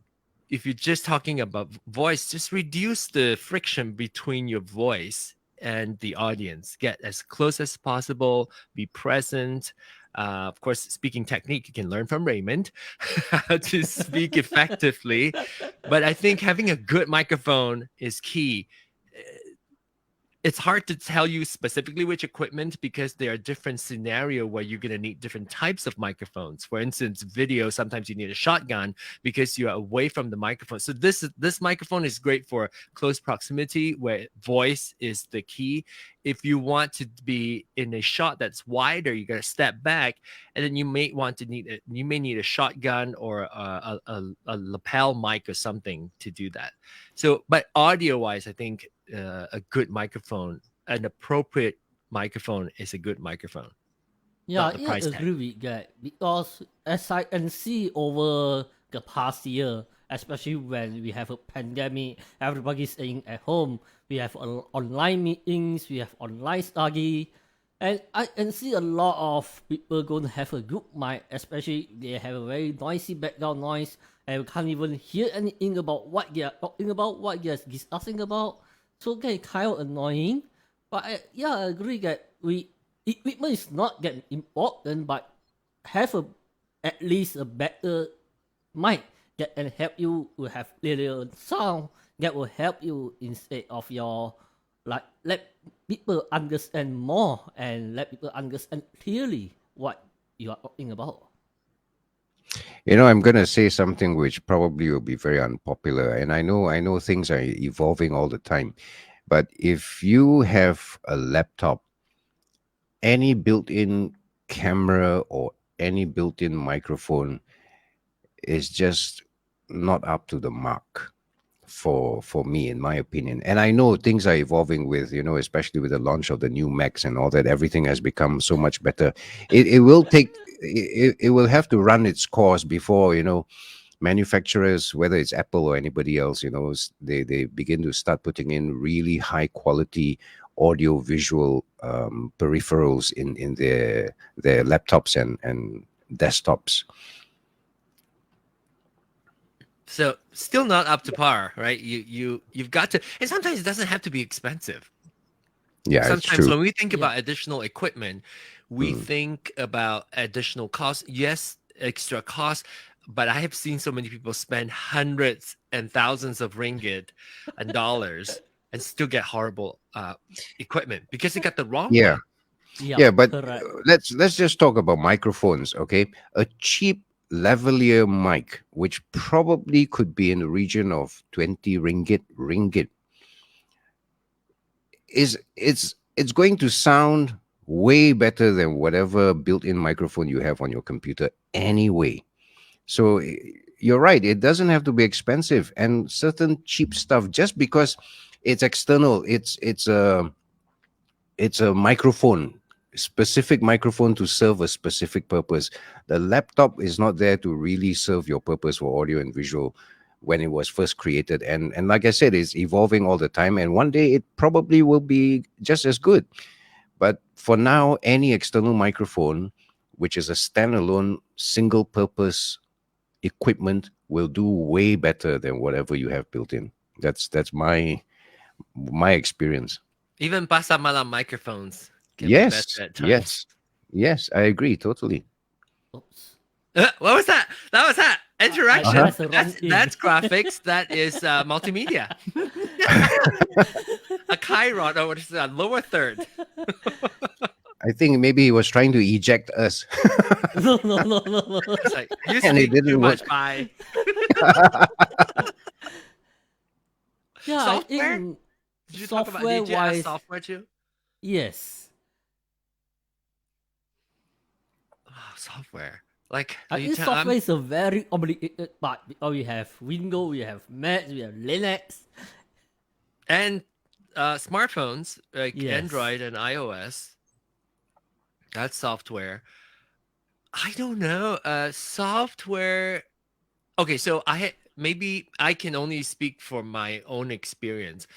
S3: if you're just talking about voice, just reduce the friction between your voice and the audience. Get as close as possible, be present. Of course, speaking technique, you can learn from Raymond how to speak effectively. But I think having a good microphone is key. It's hard to tell you specifically which equipment, because there are different scenario where you're going to need different types of microphones. For instance, video, sometimes you need a shotgun because you're away from the microphone. So this microphone is great for close proximity where voice is the key. If you want to be in a shot that's wider, you got to step back, and then you may need a shotgun or a lapel mic or something to do that. So, but audio wise, I think a good microphone, an appropriate microphone, is a good microphone.
S1: Yeah,
S3: Not the
S1: I
S3: price tag.
S1: agree with that, because as I can see over the past year, especially when we have a pandemic, everybody's staying at home. We have online meetings, we have online study, and I can see a lot of people going to have a good mic, especially they have a very noisy background noise, and we can't even hear anything about what they are talking about, what they are discussing about. So that kind of annoying. But I agree that equipment is not that important, but have at least a better mic that can help you to have clearer sound, that will help you instead of your, like, let people understand more and let people understand clearly what you are talking about.
S2: I'm going to say something which probably will be very unpopular, and I know things are evolving all the time. But if you have a laptop, any built-in camera or any built-in microphone is just not up to the mark for me, in my opinion. And I know things are evolving with, especially with the launch of the new Macs and all that, everything has become so much better. It will take, it will have to run its course before, manufacturers, whether it's Apple or anybody else, they begin to start putting in really high quality audio visual peripherals in their laptops and desktops.
S3: So still not up to par, right? You've got to, and sometimes it doesn't have to be expensive.
S2: Yeah, it's
S3: Sometimes
S2: true.
S3: when we think
S1: Yeah.
S3: about additional equipment, we think about additional costs. Yes, extra costs, but I have seen so many people spend hundreds and thousands of ringgit and dollars and still get horrible equipment because they got the wrong
S2: Yeah.
S3: one.
S2: Yeah, but
S1: correct.
S2: let's just talk about microphones, okay? A cheap lavalier mic, which probably could be in the region of 20 ringgit, it's going to sound way better than whatever built-in microphone you have on your computer anyway. So you're right, it doesn't have to be expensive, and certain cheap stuff, just because it's external, it's a microphone, specific microphone to serve a specific purpose. The laptop is not there to really serve your purpose for audio and visual when it was first created. And like I said, it's evolving all the time, and one day it probably will be just as good. But for now, any external microphone, which is a standalone single purpose equipment, will do way better than whatever you have built in. That's my experience.
S3: Even Pasar Malam microphones can be
S2: Yes,
S3: better at times.
S2: yes, yes, I agree totally.
S1: Oops.
S3: What was that? That was that. Interaction.
S1: That's a run in.
S3: That's graphics. That is multimedia. A chiron, or what is that? Lower third.
S2: I think maybe he was trying to eject us.
S1: No.
S3: It's like, you
S2: And it
S3: speak
S2: didn't
S3: too much.
S2: work.
S3: Bye.
S1: Yeah, I
S3: Software?
S1: think
S3: Did you talk about? Did you ask
S1: software-wise,
S3: software too?
S1: yes.
S3: Oh, software. Like,
S1: I
S3: you
S1: think
S3: tell-
S1: software is a very complicated part because we have Windows, we have Mac, we have Linux.
S3: and smartphones like
S1: Yes.
S3: Android and iOS. That's software. I don't know. Software. Okay, so maybe I can only speak for my own experience.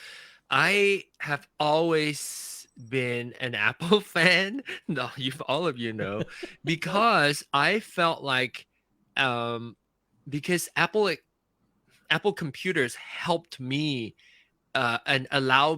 S3: I have always been an Apple fan. No, all of you know, because I felt like, because Apple computers helped me and allow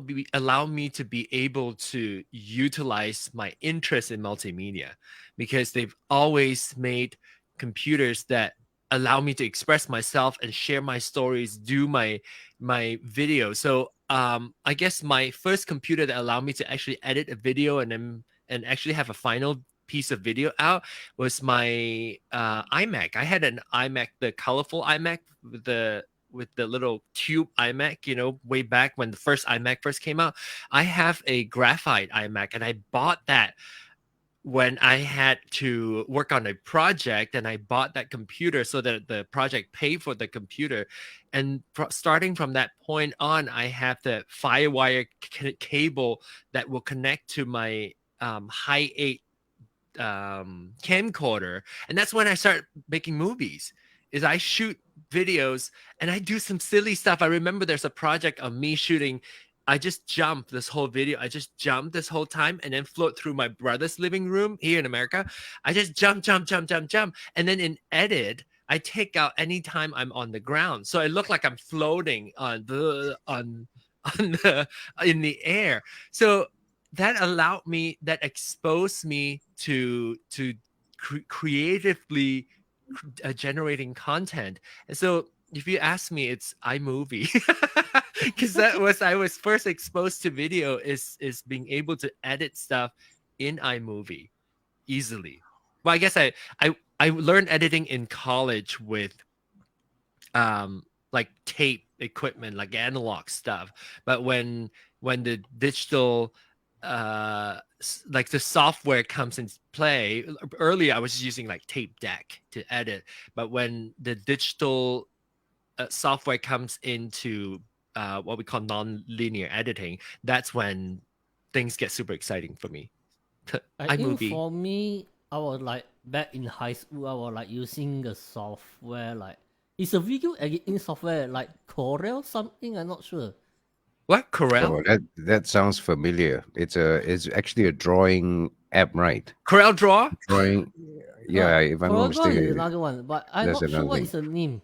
S3: me to be able to utilize my interest in multimedia, because they've always made computers that allow me to express myself and share my stories, do my video. So I guess my first computer that allowed me to actually edit a video and actually have a final piece of video out was my iMac. I had an iMac, the colorful iMac with the little tube iMac, way back when the first iMac first came out. I have a graphite iMac, and I bought that when I had to work on a project, and I bought that computer so that the project paid for the computer. And starting from that point on, I have the Firewire cable that will connect to my high 8 camcorder, and that's when I start making movies. Is I shoot videos and I do some silly stuff. I remember there's a project of me shooting. I just jumped this whole video. I just jumped this whole time and then float through my brother's living room here in America. I just jump. And then in edit, I take out any time I'm on the ground. So I look like I'm floating in the air. So that exposed me to creatively generating content. And so if you ask me, it's iMovie, because I was first exposed to video is being able to edit stuff in iMovie easily. Well, I guess I learned editing in college with like tape equipment, like analog stuff. But when the digital like the software comes into play, earlier I was using like tape deck to edit, but when the digital software comes into what we call non-linear editing, that's when things get super exciting for me.
S1: I think
S3: iMovie.
S1: for me, I was like back in high school, I was like using the software like it's a video editing software like Corel something. I'm not sure.
S3: What? Corel?
S2: Oh, that sounds familiar. It's actually a drawing app, right?
S3: Corel Draw?
S2: Drawing. Yeah, if I'm not
S1: Corel Draw is
S2: mistaken.
S1: another one, but I'm
S2: That's
S1: not sure
S2: another
S1: what
S2: thing.
S1: is the name.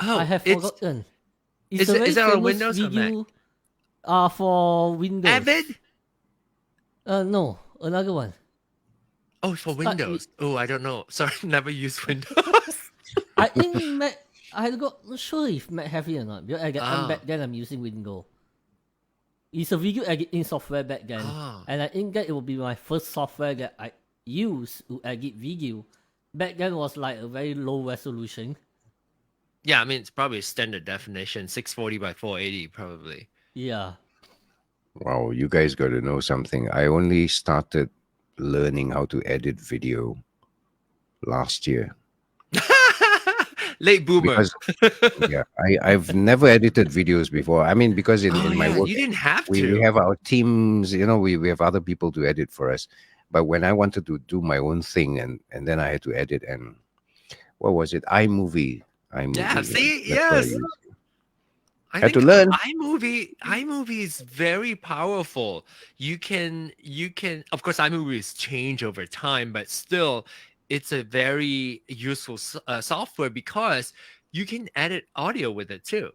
S3: Oh,
S1: I have
S3: it's
S1: forgotten.
S3: is
S1: It's a
S3: it-
S1: very
S3: is that on
S1: famous
S3: Windows or Mac?
S1: video for Windows.
S3: Avid?
S1: No, another one.
S3: Oh, for
S1: Start with-
S3: Windows. Oh, I don't know. Sorry, never used Windows.
S1: I think Mac. I got not sure if Mac have it or not because back then I'm using Windows. It's a video editing software back then, and I think that it will be my first software that I use to edit video. Back then was like a very low resolution.
S3: Yeah, I mean it's probably standard definition, 640 by 480, probably.
S1: Yeah.
S2: Wow, you guys got to know something. I only started learning how to edit video last year.
S3: Late boomer.
S2: Because yeah, I've never edited videos before. I mean, because in my work,
S3: you didn't have to.
S2: we have our teams, we have other people to edit for us. But when I wanted to do my own thing, and then I had to edit, and what was it? iMovie.
S3: Yeah, see,
S2: that's what I
S3: yes.
S2: used.
S3: I
S2: Had
S3: think
S2: to learn.
S3: iMovie is very powerful. You can of course iMovie has changed over time, but still it's a very useful software because you can edit audio with it too.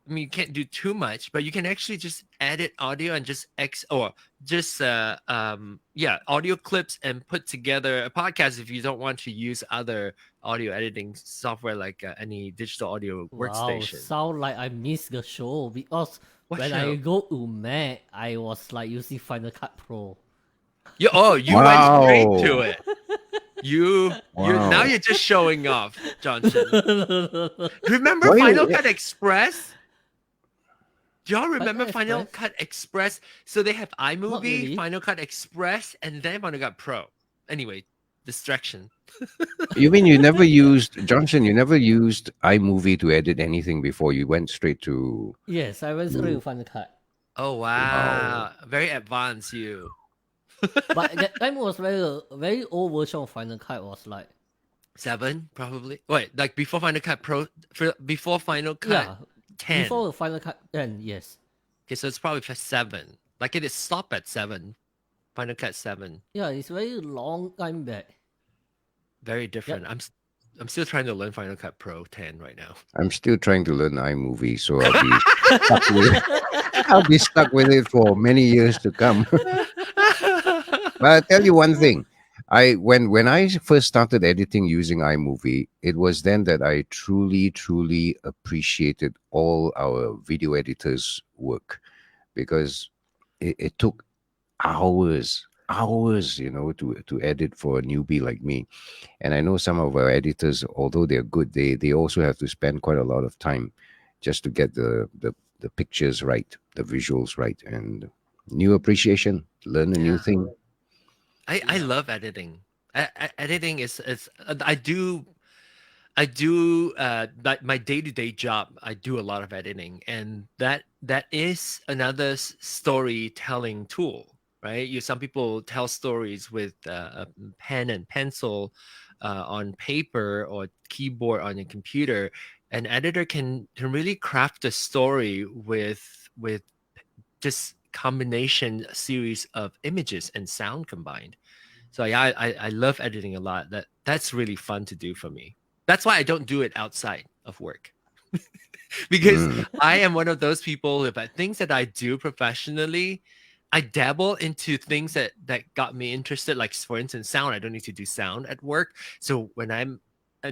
S3: I mean, you can't do too much, but you can actually just edit audio and just audio clips and put together a podcast if you don't want to use other audio editing software like any digital audio
S1: Wow,
S3: workstation.
S1: sound like I missed the show because
S3: What
S1: when I
S3: show?
S1: go to Mac, I was like using Final Cut Pro.
S3: You went straight to
S2: Wow.
S3: it. You're now
S2: Wow.
S3: you're just showing off, JohnShen. Remember
S2: Why
S3: Final
S2: you,
S3: Cut Express? Do y'all remember
S1: Final
S3: Final
S1: Express?
S3: Cut Express? So they have
S1: Not
S3: iMovie,
S1: really.
S3: Final Cut Express, and then Final Cut Pro. Anyway, distraction.
S2: you mean you never used, Johnson, you never used iMovie to edit anything before? You went straight to,
S1: Yes, I went straight to Final Cut.
S3: Oh
S2: wow.
S3: wow, very advanced you.
S1: But that time was very old version of Final Cut was like
S3: 7 probably. Wait, like before Final Cut Pro, before Final Cut
S1: yeah
S3: 10.
S1: before the Final Cut 10. Yes.
S3: Okay, so it's probably for 7. Like it is stopped at 7. Final Cut 7.
S1: Yeah, it's very long time back.
S3: Very different. I'm still trying to learn Final Cut Pro 10 right now.
S2: I'm still trying to learn iMovie, so I'll be stuck with, I'll be stuck with it for many years to come. But I'll tell you one thing. When I first started editing using iMovie, it was then that I truly appreciated all our video editors' work, because it took hours, to edit for a newbie like me. And I know some of our editors, although they're good, they also have to spend quite a lot of time just to get the pictures right, the visuals right, and new appreciation, learn a new
S3: Yeah.
S2: thing.
S3: I love editing. Editing is I do like my day-to-day job. I do a lot of editing, and that is another storytelling tool, right? Some people tell stories with a pen and pencil on paper or keyboard on a computer. An editor can really craft a story with just combination series of images and sound combined. So yeah, I love editing a lot. That's really fun to do for me. That's why I don't do it outside of work. Because
S2: Mm.
S3: I am one of those people, if things that I do professionally, I dabble into things that got me interested. Like for instance, sound. I don't need to do sound at work. So when I'm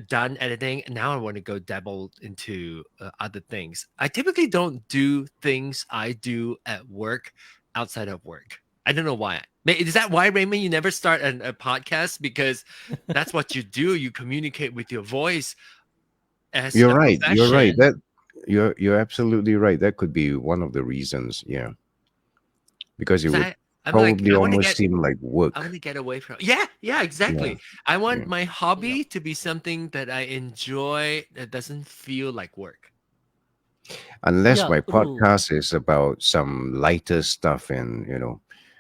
S3: done editing, now I want to go dabble into other things. I typically don't do things I do at work outside of work. I don't know why. Is that why, Raymond, you never start a podcast? Because that's what you do. You communicate with your voice as
S2: You're
S3: a
S2: right. You're right.
S3: profession.
S2: That you're absolutely right. That could be one of the reasons. Yeah, because it
S3: Because
S2: would
S3: I'm like,
S2: probably almost seem like
S3: I want
S2: work.
S3: to get away from. Yeah,
S2: Yeah,
S3: exactly. I want
S2: yeah.
S3: my
S1: Yep.
S3: hobby to be something that I enjoy that doesn't feel like work.
S2: Unless
S1: Yeah,
S2: my
S1: true.
S2: podcast is about some lighter stuff, and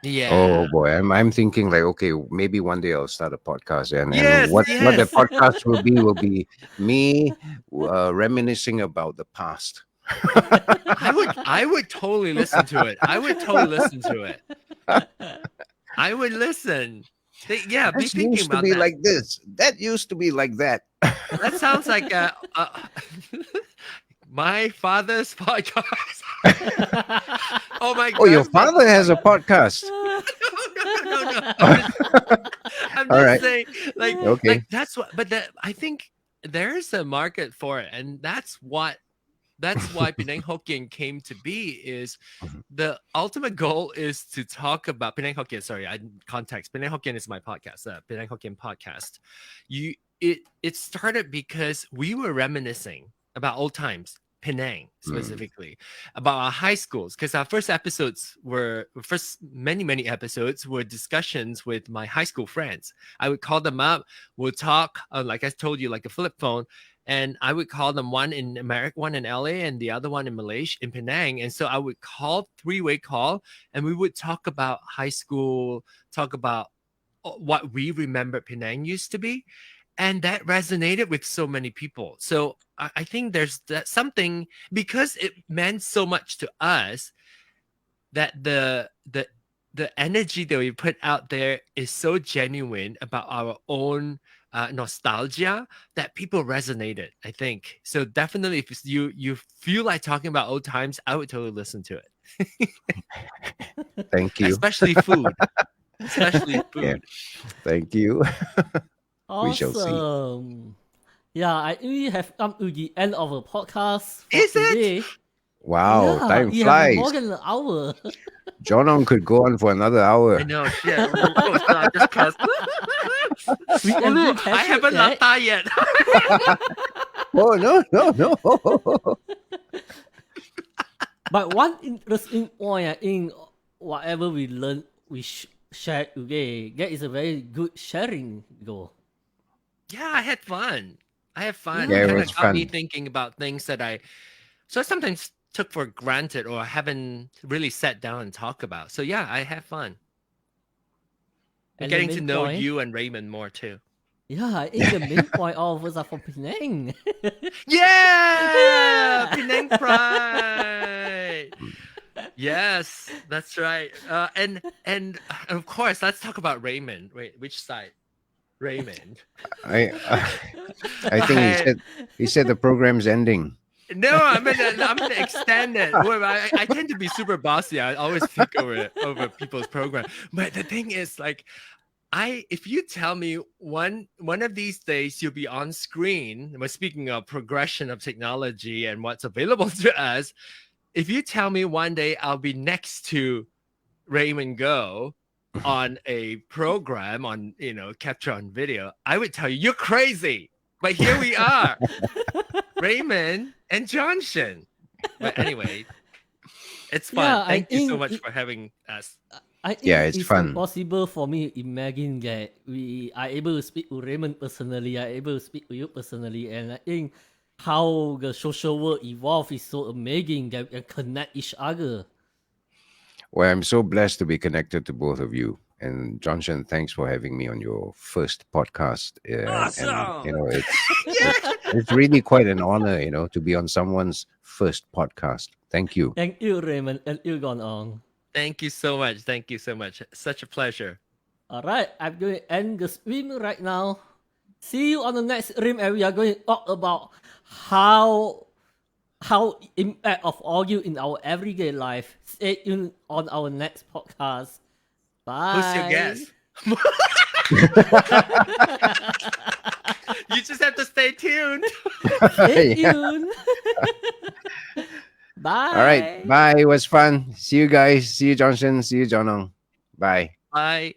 S3: Yeah.
S2: oh boy, I'm thinking like, okay, maybe one day I'll start a podcast, and
S3: Yes,
S2: what the
S3: yes.
S2: podcast will be me reminiscing about the past.
S3: I would totally listen to it. I would totally listen to it. I would listen. Yeah, be
S2: That
S3: thinking
S2: used to
S3: about
S2: be
S3: that.
S2: like this. That used to be like that.
S3: That sounds like my father's podcast. Oh my
S2: Oh, your
S3: grandfather's
S2: father has a
S3: podcast.
S2: podcast.
S3: No. I'm just
S2: All right.
S3: saying, like
S2: Okay.
S3: that's what. But I think there's a market for it, and that's why Penang Hokkien came to be. Is the ultimate goal is to talk about Penang Hokkien. Sorry, I context. Penang Hokkien is my podcast. Penang Hokkien podcast. It started because we were reminiscing about old times. Penang
S2: Mm.
S3: specifically about our high schools, because our first many episodes were discussions with my high school friends. I would call them up, we'll talk, like I told you, like a flip phone, and I would call them, one in America, one in LA, and the other one in Malaysia, in Penang. And so I would call, three-way call, and we would talk about high school, talk about what we remember Penang used to be. And that resonated with so many people. So I think there's that something, because it meant so much to us, that the energy that we put out there is so genuine about our own nostalgia that people resonated, I think. So definitely, if you feel like talking about old times, I would totally listen to it.
S2: Thank you.
S3: Especially food. Especially
S2: Yeah.
S3: food.
S2: Thank you. We shall see.
S1: Awesome. Yeah, I think we have come to the end of the podcast for
S3: Is it?
S1: today.
S2: Wow,
S1: Yeah,
S2: time
S1: you have more
S2: flies.
S1: than an hour.
S2: John could go on for another hour.
S3: I know, shit. Oh, God, just cause.
S1: We can
S3: Oh,
S1: do
S3: I haven't
S1: right?
S3: latte yet.
S2: Oh, no.
S1: But one interesting point in whatever we learn, we share today, that is a very good sharing goal.
S3: Yeah, I had fun.
S2: Yeah,
S3: It
S2: it
S3: kind
S2: was
S3: of got me
S2: fun.
S3: thinking about things that I sometimes took for granted or haven't really sat down and talked about. So yeah, I had fun. And
S1: the
S3: getting to
S1: main
S3: know
S1: point,
S3: you and Raymond more too.
S1: yeah, I think the main point all of us are from Penang.
S3: Yeah, Penang Pride. Yes, that's right. And of course, let's talk about Raymond. Wait, which side? Raymond.
S2: I think he said the program's ending.
S3: No, I'm gonna extend it. Well, I tend to be super bossy. I always think over people's program. But the thing is, like, if you tell me one of these days you'll be on screen, we're speaking of progression of technology and what's available to us. If you tell me one day I'll be next to Raymond Go on a program on capture on video, I would tell you you're crazy. But here we are, Raymond and JohnShen. But anyway, it's fun.
S1: Yeah,
S3: Thank you so much for having us.
S1: I think
S2: Yeah, it's
S1: it's
S2: fun.
S1: impossible for me to imagine that we are able to speak to Raymond personally, are able to speak to you personally, and I think how the social world evolved is so amazing that we can connect each other.
S2: Well, I'm so blessed to be connected to both of you. And JohnShen, thanks for having me on your first podcast.
S3: Awesome.
S2: And it's really quite an honor, to be on someone's first podcast. Thank you.
S1: Thank you, Raymond. Thank you, Gone On.
S3: Thank you so much. Thank you so much. Such a pleasure.
S1: All right, I'm going to end the stream right now. See you on the next stream, and we are going to talk about how impact of audio in our everyday life. Stay tuned on our next podcast. Bye.
S3: Who's your guest? You just have to stay tuned.
S1: Stay
S2: Yeah.
S1: tuned. Bye.
S2: All right. Bye. It was fun. See you guys. See you, JohnShen. See you, John. Bye.
S3: Bye.